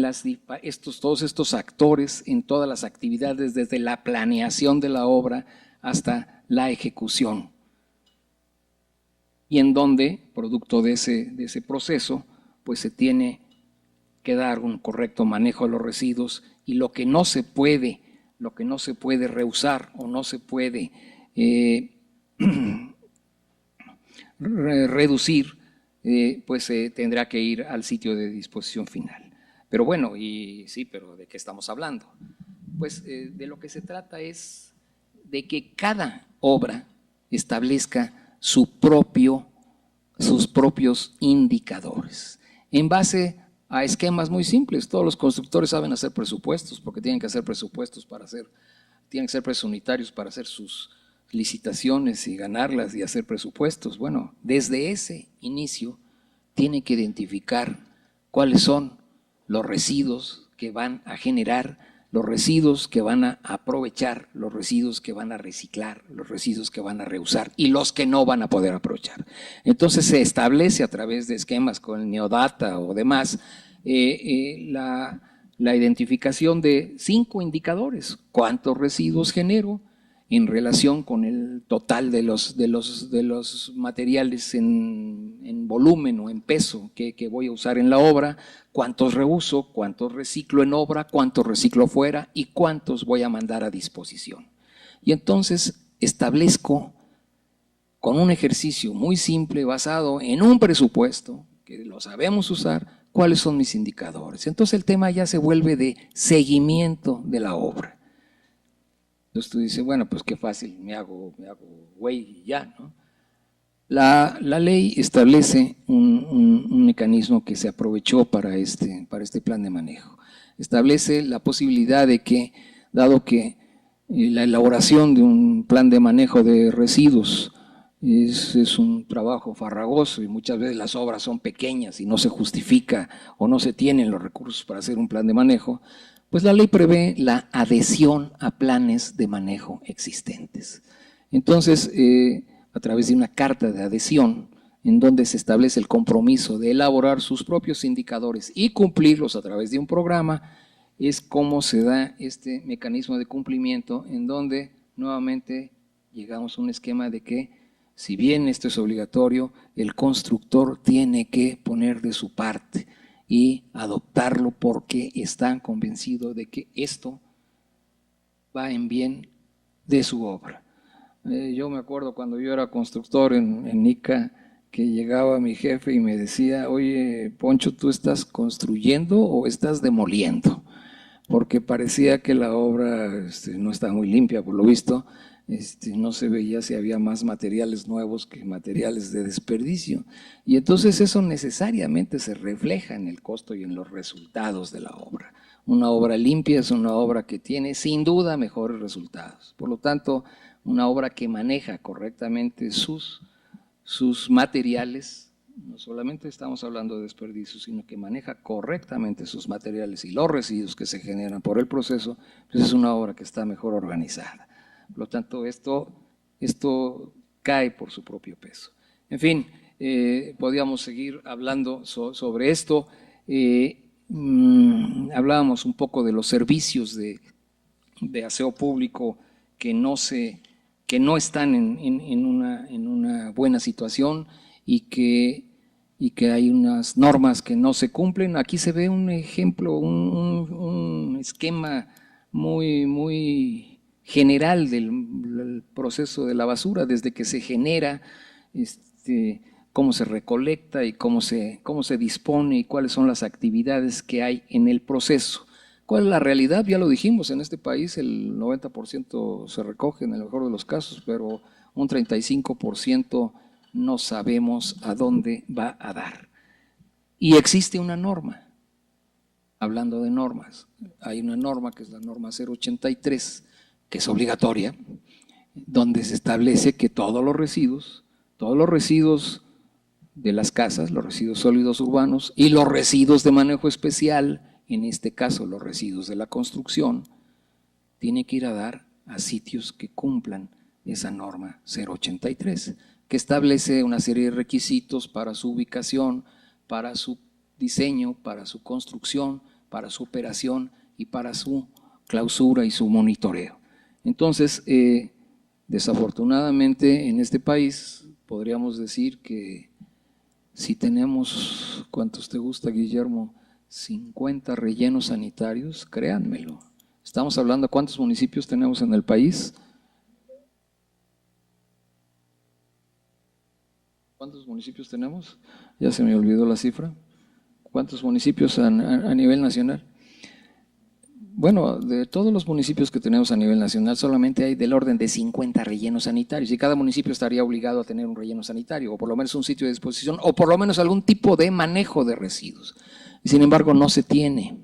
S3: todos estos actores en todas las actividades, desde la planeación de la obra hasta la ejecución. Y en donde, producto de ese proceso, pues se tiene que dar un correcto manejo de los residuos y lo que no se puede rehusar o no se puede reducir, pues tendrá que ir al sitio de disposición final. Pero bueno, y sí, pero ¿de qué estamos hablando? Pues de lo que se trata es de que cada obra establezca sus propios indicadores, en base a esquemas muy simples. Todos los constructores saben hacer presupuestos, porque tienen que hacer presupuestos tienen que ser precios unitarios para hacer sus licitaciones y ganarlas y hacer presupuestos. Bueno, desde ese inicio tiene que identificar cuáles son los residuos que van a generar, los residuos que van a aprovechar, los residuos que van a reciclar, los residuos que van a reusar y los que no van a poder aprovechar. Entonces se establece a través de esquemas con el Neodata o demás la identificación de 5 indicadores. ¿Cuántos residuos genero en relación con el total de los materiales en volumen o en peso que voy a usar en la obra? ¿Cuántos reuso? ¿Cuántos reciclo en obra? ¿Cuántos reciclo fuera? ¿Y cuántos voy a mandar a disposición? Y entonces establezco con un ejercicio muy simple basado en un presupuesto que lo sabemos usar, cuáles son mis indicadores. Entonces el tema ya se vuelve de seguimiento de la obra. Entonces tú dices, bueno, pues qué fácil, me hago güey y ya, ¿no? La ley establece un mecanismo que se aprovechó para este plan de manejo. Establece la posibilidad de que, dado que la elaboración de un plan de manejo de residuos es un trabajo farragoso y muchas veces las obras son pequeñas y no se justifica o no se tienen los recursos para hacer un plan de manejo, pues la ley prevé la adhesión a planes de manejo existentes. Entonces, a través de una carta de adhesión, en donde se establece el compromiso de elaborar sus propios indicadores y cumplirlos a través de un programa, es cómo se da este mecanismo de cumplimiento, en donde nuevamente llegamos a un esquema de que, si bien esto es obligatorio, el constructor tiene que poner de su parte y adoptarlo porque está convencido de que esto va en bien de su obra. Yo me acuerdo cuando yo era constructor en ICA, que llegaba mi jefe y me decía, oye, Poncho, ¿tú estás construyendo o estás demoliendo? Porque parecía que la obra no estaba muy limpia, por lo visto. No se veía si había más materiales nuevos que materiales de desperdicio. Y entonces eso necesariamente se refleja en el costo y en los resultados de la obra. Una obra limpia es una obra que tiene sin duda mejores resultados. Por lo tanto, una obra que maneja correctamente sus materiales, no solamente estamos hablando de desperdicio, sino que maneja correctamente sus materiales y los residuos que se generan por el proceso, pues es una obra que está mejor organizada. Por lo tanto, esto cae por su propio peso. En fin, podríamos seguir hablando sobre esto. Hablábamos un poco de los servicios de aseo público que no están en una buena situación y que hay unas normas que no se cumplen. Aquí se ve un ejemplo, un esquema muy general del proceso de la basura, desde que se genera, cómo se recolecta y cómo se dispone y cuáles son las actividades que hay en el proceso. ¿Cuál es la realidad? Ya lo dijimos, en este país el 90% se recoge en el mejor de los casos, pero un 35% no sabemos a dónde va a dar. Y existe una norma, hablando de normas, hay una norma que es la norma 083, que es obligatoria, donde se establece que todos los residuos de las casas, los residuos sólidos urbanos y los residuos de manejo especial, en este caso los residuos de la construcción, tienen que ir a dar a sitios que cumplan esa norma 083, que establece una serie de requisitos para su ubicación, para su diseño, para su construcción, para su operación y para su clausura y su monitoreo. Entonces, desafortunadamente en este país podríamos decir que si tenemos, ¿cuántos te gusta, Guillermo? 50 rellenos sanitarios, créanmelo. Estamos hablando de cuántos municipios tenemos en el país. ¿Cuántos municipios tenemos? Ya se me olvidó la cifra. ¿Cuántos municipios a nivel nacional? Bueno, de todos los municipios que tenemos a nivel nacional, solamente hay del orden de 50 rellenos sanitarios y cada municipio estaría obligado a tener un relleno sanitario o por lo menos un sitio de disposición o por lo menos algún tipo de manejo de residuos. Y sin embargo, no se tiene.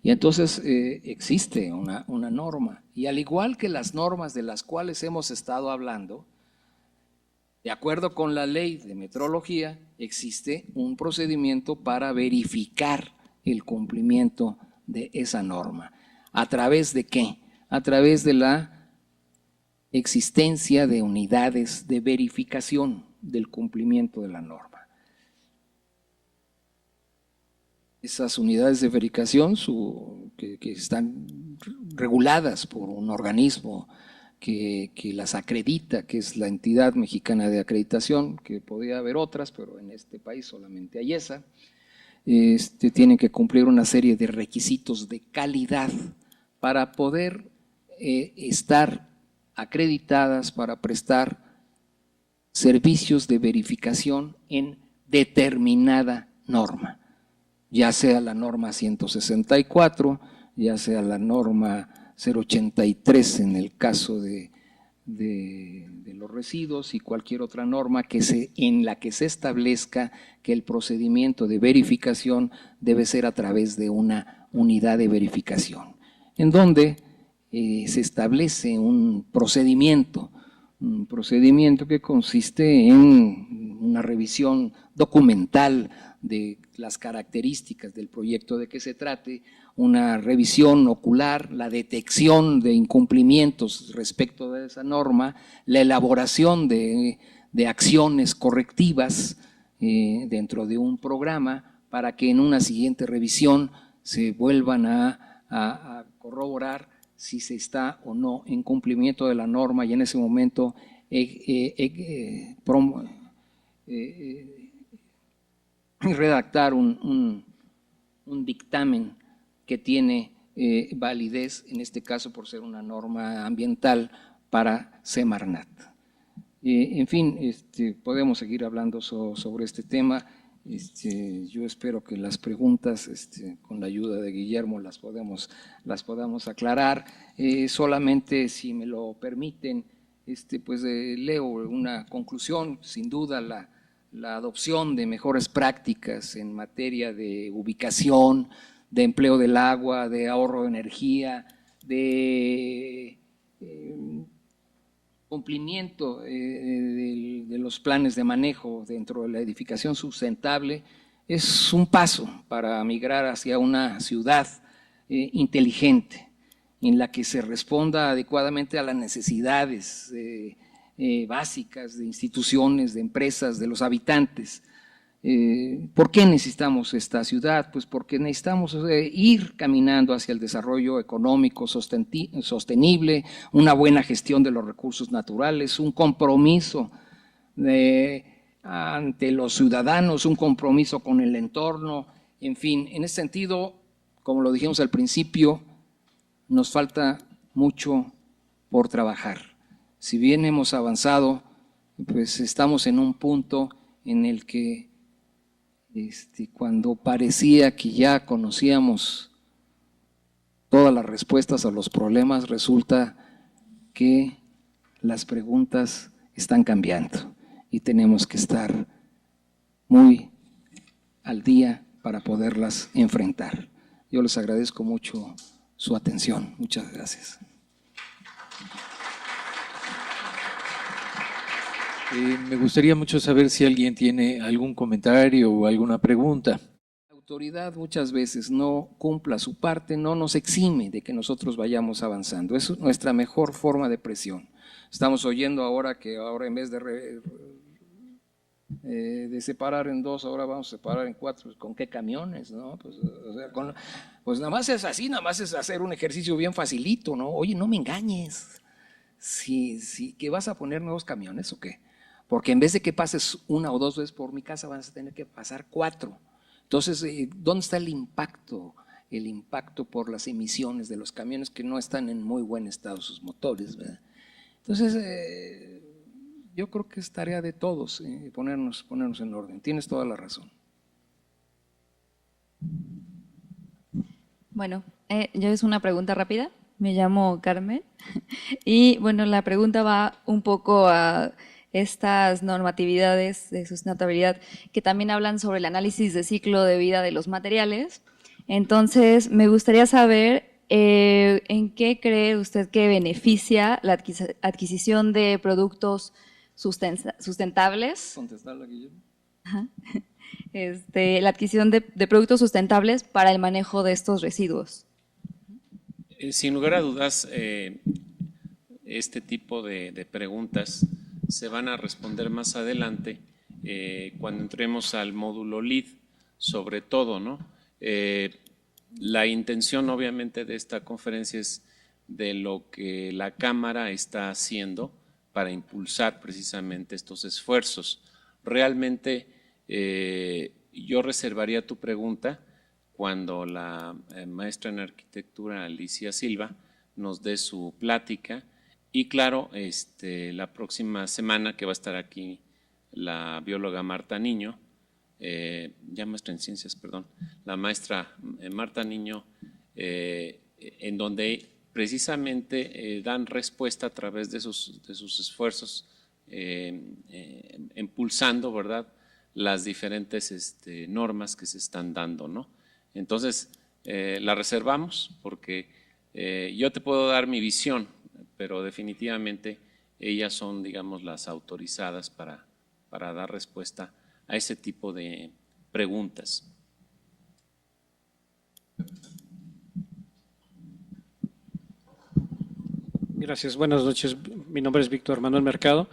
S3: Y entonces existe una norma. Y al igual que las normas de las cuales hemos estado hablando, de acuerdo con la ley de metrología, existe un procedimiento para verificar el cumplimiento de esa norma. ¿A través de qué? A través de la existencia de unidades de verificación del cumplimiento de la norma. Esas unidades de verificación que están reguladas por un organismo que las acredita, que es la Entidad Mexicana de Acreditación, que podría haber otras, pero en este país solamente hay esa. Tienen que cumplir una serie de requisitos de calidad para poder estar acreditadas para prestar servicios de verificación en determinada norma, ya sea la norma 164, ya sea la norma 083 en el caso de los residuos y cualquier otra norma en la que se establezca que el procedimiento de verificación debe ser a través de una unidad de verificación, en donde se establece un procedimiento que consiste en una revisión documental de las características del proyecto de que se trate, una revisión ocular, la detección de incumplimientos respecto de esa norma, la elaboración de acciones correctivas dentro de un programa para que en una siguiente revisión se vuelvan a corroborar si se está o no en cumplimiento de la norma y en ese momento redactar un un dictamen que tiene validez, en este caso por ser una norma ambiental para Semarnat. En fin, podemos seguir hablando sobre este tema. Yo espero que las preguntas, con la ayuda de Guillermo, las podamos aclarar. Solamente, si me lo permiten, pues leo una conclusión. Sin duda, la adopción de mejores prácticas en materia de ubicación, de empleo del agua, de ahorro de energía, de cumplimiento de los planes de manejo dentro de la edificación sustentable es un paso para migrar hacia una ciudad inteligente, en la que se responda adecuadamente a las necesidades básicas de instituciones, de empresas, de los habitantes. ¿Por qué necesitamos esta ciudad? Pues porque necesitamos ir caminando hacia el desarrollo económico sostenible, una buena gestión de los recursos naturales, un compromiso ante los ciudadanos, un compromiso con el entorno. En fin, en ese sentido, como lo dijimos al principio, nos falta mucho por trabajar. Si bien hemos avanzado, pues estamos en un punto en el que cuando parecía que ya conocíamos todas las respuestas a los problemas, resulta que las preguntas están cambiando y tenemos que estar muy al día para poderlas enfrentar. Yo les agradezco mucho su atención. Muchas gracias.
S1: Me gustaría mucho saber si alguien tiene algún comentario o alguna pregunta.
S3: La autoridad muchas veces no cumpla su parte, no nos exime de que nosotros vayamos avanzando. Es nuestra mejor forma de presión. Estamos oyendo ahora que ahora en vez de separar en dos, ahora vamos a separar en cuatro. ¿Con qué camiones? ¿No? Pues nada más es así, nada más es hacer un ejercicio bien facilito, ¿no? Oye, no me engañes. ¿Que vas a poner nuevos camiones o qué? Porque en vez de que pases una o dos veces por mi casa, vas a tener que pasar 4. Entonces, ¿dónde está el impacto? El impacto por las emisiones de los camiones que no están en muy buen estado sus motores, ¿verdad? Entonces, yo creo que es tarea de todos ponernos en orden. Tienes toda la razón.
S4: Bueno, yo es una pregunta rápida. Me llamo Carmen y bueno, la pregunta va un poco a estas normatividades de sustentabilidad que también hablan sobre el análisis de ciclo de vida de los materiales. Entonces, me gustaría saber en qué cree usted que beneficia la adquisición de productos sustentables.
S3: ¿Contestarla, Guillermo?
S4: La adquisición de productos sustentables para el manejo de estos residuos.
S2: Sin lugar a dudas, este tipo de preguntas se van a responder más adelante cuando entremos al módulo LEED, sobre todo, ¿no? La intención, obviamente, de esta conferencia es de lo que la Cámara está haciendo para impulsar precisamente estos esfuerzos. Realmente, yo reservaría tu pregunta cuando la maestra en arquitectura Alicia Silva nos dé su plática y claro, la próxima semana que va a estar aquí la bióloga Marta Niño, ya maestra en ciencias, perdón, la maestra Marta Niño, en donde precisamente dan respuesta a través de sus esfuerzos, impulsando, ¿verdad?, las diferentes normas que se están dando, ¿no? Entonces, la reservamos porque yo te puedo dar mi visión, pero definitivamente ellas son, digamos, las autorizadas para dar respuesta a ese tipo de preguntas.
S5: Gracias, buenas noches. Mi nombre es Víctor Manuel Mercado.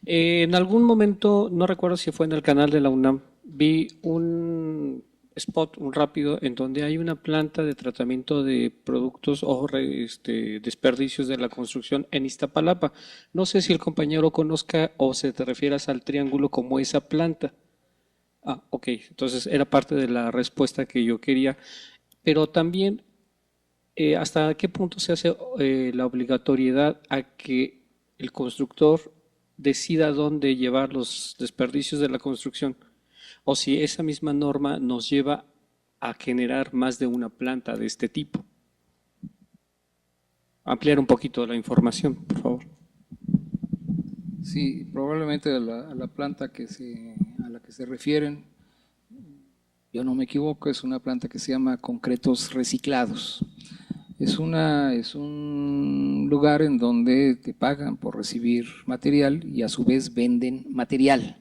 S5: En algún momento, no recuerdo si fue en el canal de la UNAM, vi un spot, un rápido, en donde hay una planta de tratamiento de productos o desperdicios de la construcción en Iztapalapa. No sé si el compañero conozca o se te refieras al triángulo como esa planta. Ah, ok, entonces era parte de la respuesta que yo quería, pero también, ¿hasta qué punto se hace la obligatoriedad a que el constructor decida dónde llevar los desperdicios de la construcción? O si esa misma norma nos lleva a generar más de una planta de este tipo. Ampliar un poquito la información, por favor.
S3: Sí, probablemente a la planta a la que se refieren, yo no me equivoco, es una planta que se llama concretos reciclados. Es un lugar en donde te pagan por recibir material y a su vez venden material.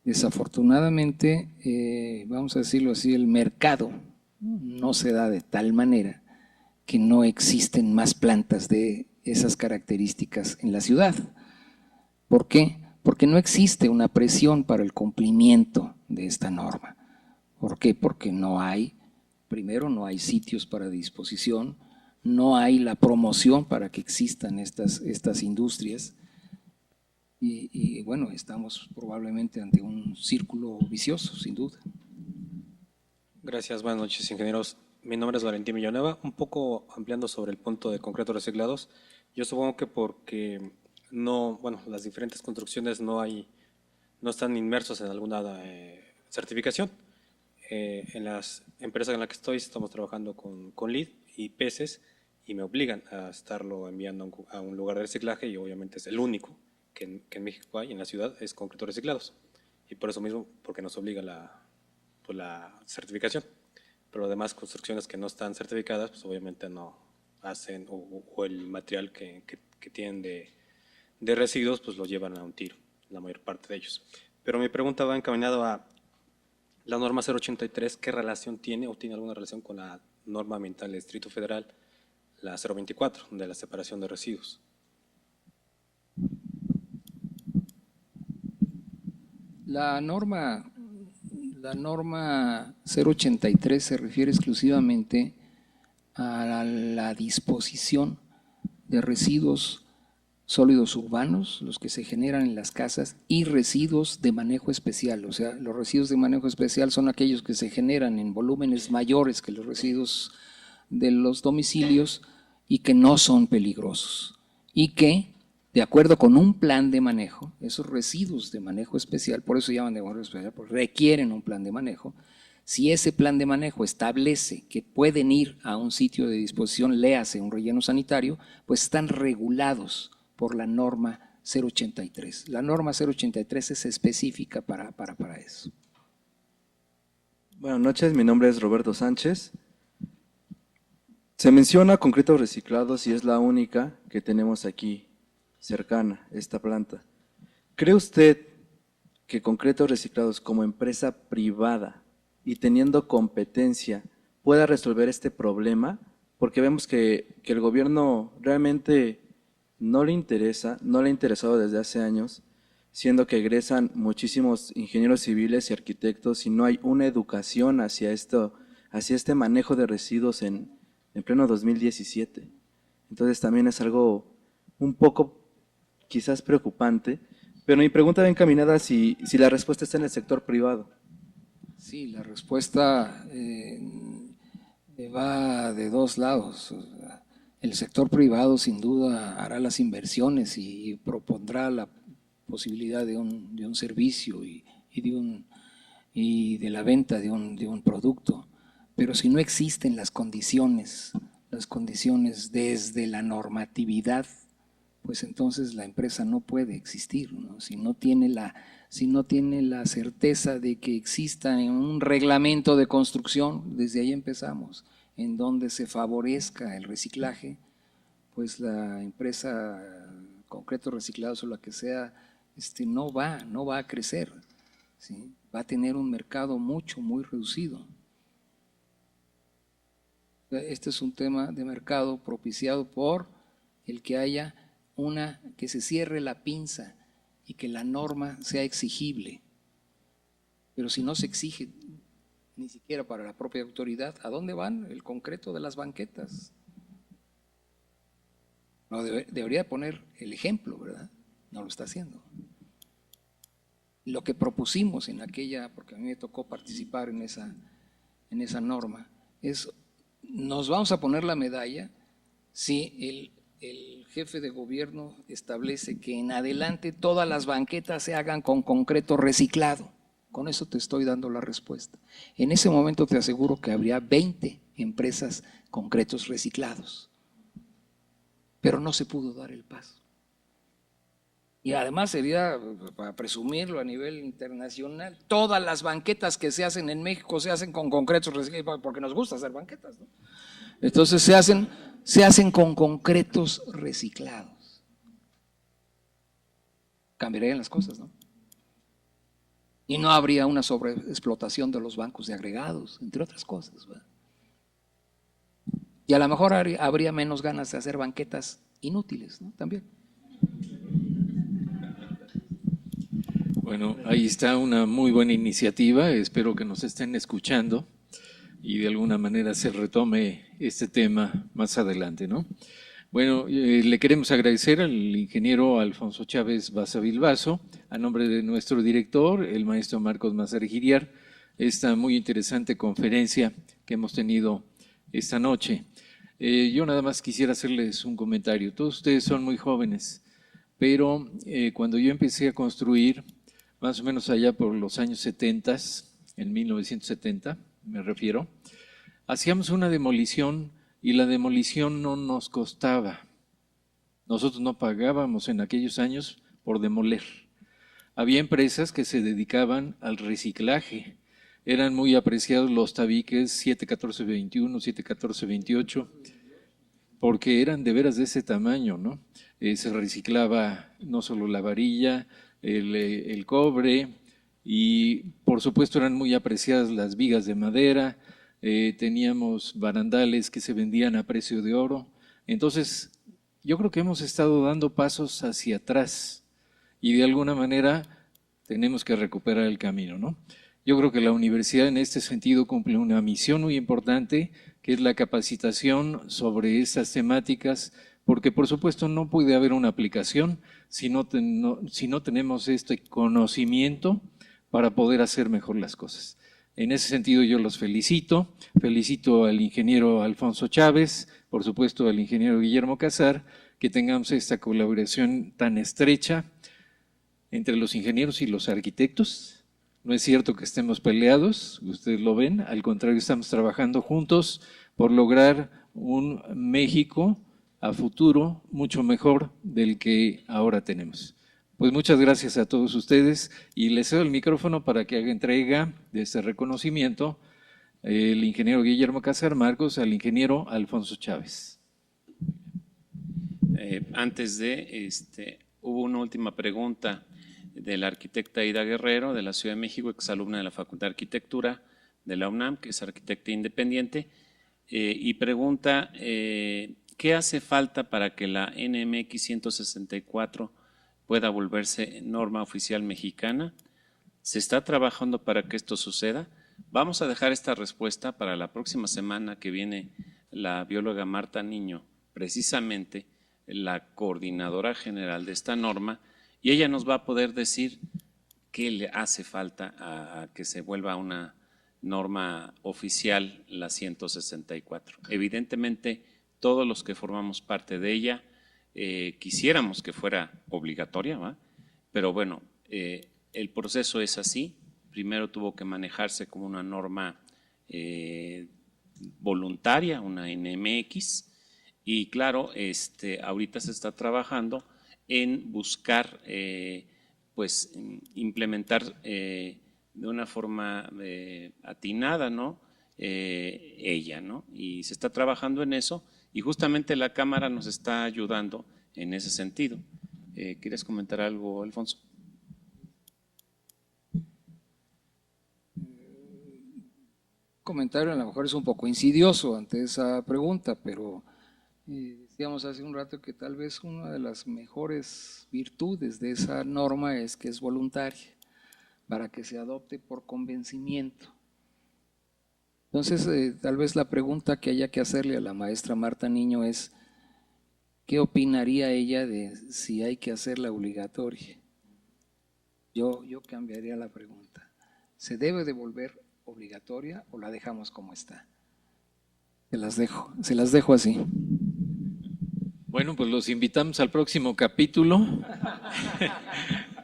S3: Desafortunadamente, vamos a decirlo así, el mercado no se da de tal manera que no existen más plantas de esas características en la ciudad. ¿Por qué? Porque no existe una presión para el cumplimiento de esta norma. ¿Por qué? Porque no hay, primero no hay sitios para disposición, no hay la promoción para que existan estas industrias y bueno, estamos probablemente ante un círculo vicioso, sin duda.
S6: Gracias, buenas noches, ingenieros. Mi nombre es Valentín Villanueva. Un poco ampliando sobre el punto de concretos reciclados, yo supongo que porque no, bueno, las diferentes construcciones no están inmersos en alguna certificación. En las empresas en las que estoy estamos trabajando con LEED y PESES y me obligan a estarlo enviando a un lugar de reciclaje y obviamente es el único que en México hay, en la ciudad, es concretos reciclados. Y por eso mismo, porque nos obliga la certificación. Pero además construcciones que no están certificadas, pues obviamente no hacen, o el material que tienen de residuos, pues lo llevan a un tiro, la mayor parte de ellos. Pero mi pregunta va encaminada a la norma 083, ¿qué relación tiene o tiene alguna relación con la norma ambiental del Distrito Federal, la 024, de la separación de residuos?
S3: La norma 083 se refiere exclusivamente a la disposición de residuos sólidos urbanos, los que se generan en las casas, y residuos de manejo especial. O sea, los residuos de manejo especial son aquellos que se generan en volúmenes mayores que los residuos de los domicilios y que no son peligrosos. Y que, de acuerdo con un plan de manejo, esos residuos de manejo especial, por eso se llaman de manejo especial, porque requieren un plan de manejo. Si ese plan de manejo establece que pueden ir a un sitio de disposición, léase un relleno sanitario, pues están regulados por la norma 083. La norma 083 es específica para eso.
S7: Buenas noches, mi nombre es Roberto Sánchez. Se menciona concretos reciclados y es la única que tenemos aquí cercana, esta planta. ¿Cree usted que concretos reciclados como empresa privada y teniendo competencia pueda resolver este problema? Porque vemos que el gobierno realmente no le interesa, no le ha interesado desde hace años, siendo que egresan muchísimos ingenieros civiles y arquitectos y no hay una educación hacia este manejo de residuos en pleno 2017. Entonces también es algo un poco quizás preocupante, pero mi pregunta va encaminada si la respuesta está en el sector privado.
S3: Sí, la respuesta va de dos lados. El sector privado sin duda hará las inversiones y propondrá la posibilidad de un servicio y de la venta de un producto. Pero si no existen las condiciones desde la normatividad, pues entonces la empresa no puede existir, ¿no? Si no tiene la certeza de que exista un reglamento de construcción, desde ahí empezamos, en donde se favorezca el reciclaje, pues la empresa concretos reciclados o la que sea, no va a crecer, ¿sí? Va a tener un mercado muy reducido. Este es un tema de mercado propiciado por el que haya que se cierre la pinza y que la norma sea exigible. Pero si no se exige ni siquiera para la propia autoridad, ¿a dónde van? El concreto de las banquetas. No, debería poner el ejemplo, ¿verdad? No lo está haciendo. lo que propusimos en aquella, porque a mí me tocó participar en esa norma, es nos vamos a poner la medalla si el jefe de gobierno establece que en adelante todas las banquetas se hagan con concreto reciclado. Con eso te estoy dando la respuesta. En ese momento te aseguro que habría 20 empresas concretos reciclados, pero no se pudo dar el paso. Y además sería, para presumirlo a nivel internacional, todas las banquetas que se hacen en México se hacen con concretos reciclados, porque nos gusta hacer banquetas, ¿no? Entonces se hacen con concretos reciclados. Cambiarían las cosas, ¿no? Y no habría una sobreexplotación de los bancos de agregados, entre otras cosas, ¿verdad? Y a lo mejor habría menos ganas de hacer banquetas inútiles, ¿no? También.
S1: Bueno, ahí está una muy buena iniciativa, espero que nos estén escuchando y de alguna manera se retome este tema más adelante, ¿no? Bueno, le queremos agradecer al ingeniero Alfonso Chávez Basavilbaso, a nombre de nuestro director, el maestro Marcos Mazarigiriar, esta muy interesante conferencia que hemos tenido esta noche. Yo nada más quisiera hacerles un comentario. Todos ustedes son muy jóvenes, pero cuando yo empecé a construir, más o menos allá por los años 70, en 1970 me refiero, hacíamos una demolición y la demolición no nos costaba. Nosotros no pagábamos en aquellos años por demoler. Había empresas que se dedicaban al reciclaje. Eran muy apreciados los tabiques 71421, 71428, porque eran de veras de ese tamaño, ¿no? Se reciclaba no solo la varilla, el cobre y por supuesto eran muy apreciadas las vigas de madera, teníamos barandales que se vendían a precio de oro. Entonces, yo creo que hemos estado dando pasos hacia atrás y de alguna manera tenemos que recuperar el camino, ¿no? Yo creo que la universidad en este sentido cumple una misión muy importante, que es la capacitación sobre estas temáticas, porque por supuesto no puede haber una aplicación si no tenemos este conocimiento para poder hacer mejor las cosas. En ese sentido yo los felicito al ingeniero Alfonso Chávez, por supuesto al ingeniero Guillermo Casar, que tengamos esta colaboración tan estrecha entre los ingenieros y los arquitectos. No es cierto que estemos peleados, ustedes lo ven, al contrario, estamos trabajando juntos por lograr un México a futuro mucho mejor del que ahora tenemos. Pues muchas gracias a todos ustedes y les cedo el micrófono para que haga entrega de este reconocimiento el ingeniero Guillermo Casar Marcos al ingeniero Alfonso Chávez.
S2: Hubo una última pregunta de la arquitecta Ida Guerrero de la Ciudad de México, exalumna de la Facultad de Arquitectura de la UNAM, que es arquitecta independiente, y pregunta ¿qué hace falta para que la NMX 164 pueda volverse norma oficial mexicana? ¿Se está trabajando para que esto suceda? Vamos a dejar esta respuesta para la próxima semana que viene la bióloga Marta Niño, precisamente la coordinadora general de esta norma, y ella nos va a poder decir qué le hace falta a que se vuelva una norma oficial la 164. Evidentemente, todos los que formamos parte de ella quisiéramos que fuera obligatoria, ¿va? Pero bueno, el proceso es así. Primero tuvo que manejarse como una norma voluntaria, una NMX, y claro, ahorita se está trabajando en buscar, pues, implementar de una forma atinada, ¿no? Ella, ¿no? Y se está trabajando en eso y justamente la Cámara nos está ayudando en ese sentido. ¿Quieres comentar algo, Alfonso?
S3: Comentario a lo mejor es un poco insidioso ante esa pregunta, pero decíamos hace un rato que tal vez una de las mejores virtudes de esa norma es que es voluntaria, para que se adopte por convencimiento. Entonces, tal vez la pregunta que haya que hacerle a la maestra Marta Niño es, ¿qué opinaría ella de si hay que hacerla obligatoria? Yo cambiaría la pregunta. ¿Se debe de volver obligatoria o la dejamos como está? Se las dejo así.
S1: Bueno, pues los invitamos al próximo capítulo,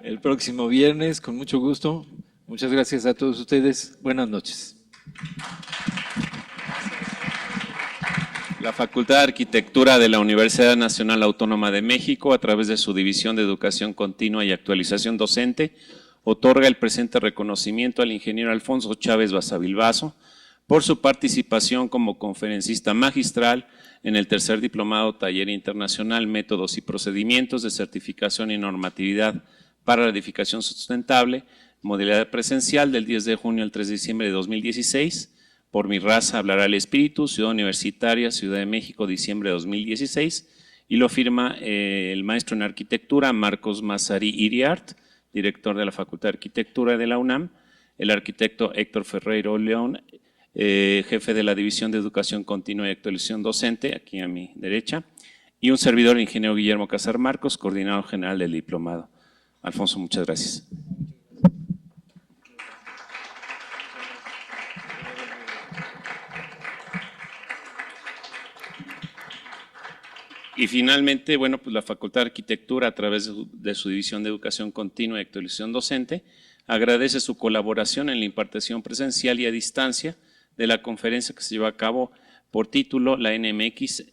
S1: el próximo viernes, con mucho gusto. Muchas gracias a todos ustedes. Buenas noches.
S2: La Facultad de Arquitectura de la Universidad Nacional Autónoma de México, a través de su División de Educación Continua y Actualización Docente, otorga el presente reconocimiento al ingeniero Alfonso Chávez Basavilbaso por su participación como conferencista magistral en el tercer diplomado Taller Internacional Métodos y Procedimientos de Certificación y Normatividad para la Edificación Sustentable, modalidad presencial del 10 de junio al 3 de diciembre de 2016, Por mi raza hablará el espíritu, Ciudad Universitaria, Ciudad de México, diciembre de 2016, y lo firma el maestro en arquitectura Marcos Massari Iriart, director de la Facultad de Arquitectura de la UNAM, el arquitecto Héctor Ferreiro León, jefe de la División de Educación Continua y Actualización Docente, aquí a mi derecha, y un servidor, el ingeniero Guillermo Casar Marcos, coordinador general del diplomado. Alfonso, muchas gracias. Y finalmente, bueno, pues la Facultad de Arquitectura, a través de su División de Educación Continua y Actualización Docente, agradece su colaboración en la impartición presencial y a distancia de la conferencia que se lleva a cabo por título la NMX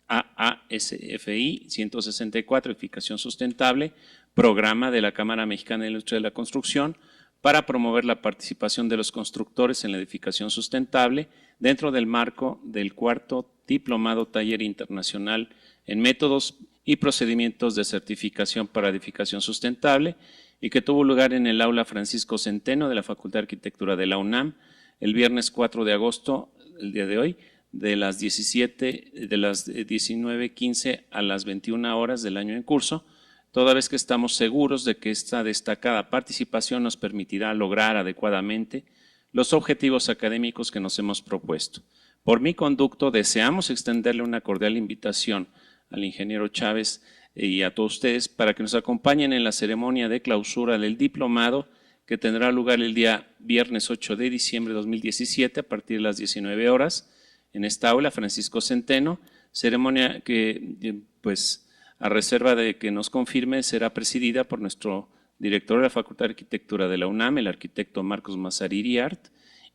S2: AASFI 164, Edificación Sustentable, programa de la Cámara Mexicana de la Industria de la Construcción para promover la participación de los constructores en la edificación sustentable dentro del marco del cuarto Diplomado Taller Internacional en Métodos y Procedimientos de Certificación para Edificación Sustentable y que tuvo lugar en el aula Francisco Centeno de la Facultad de Arquitectura de la UNAM el viernes 4 de agosto, el día de hoy, de las 19:15 a las 21 horas del año en curso, toda vez que estamos seguros de que esta destacada participación nos permitirá lograr adecuadamente los objetivos académicos que nos hemos propuesto. Por mi conducto, deseamos extenderle una cordial invitación al ingeniero Chávez y a todos ustedes para que nos acompañen en la ceremonia de clausura del diplomado que tendrá lugar el día viernes 8 de diciembre de 2017 a partir de las 19 horas en esta aula Francisco Centeno, ceremonia que, pues, a reserva de que nos confirme, será presidida por nuestro director de la Facultad de Arquitectura de la UNAM, el arquitecto Marcos Massari Iriart,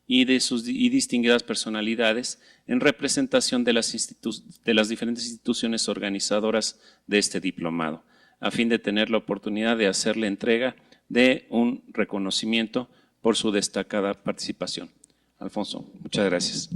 S2: y de sus distinguidas personalidades en representación de las diferentes instituciones organizadoras de este diplomado, a fin de tener la oportunidad de hacerle entrega de un reconocimiento por su destacada participación. Alfonso, muchas gracias.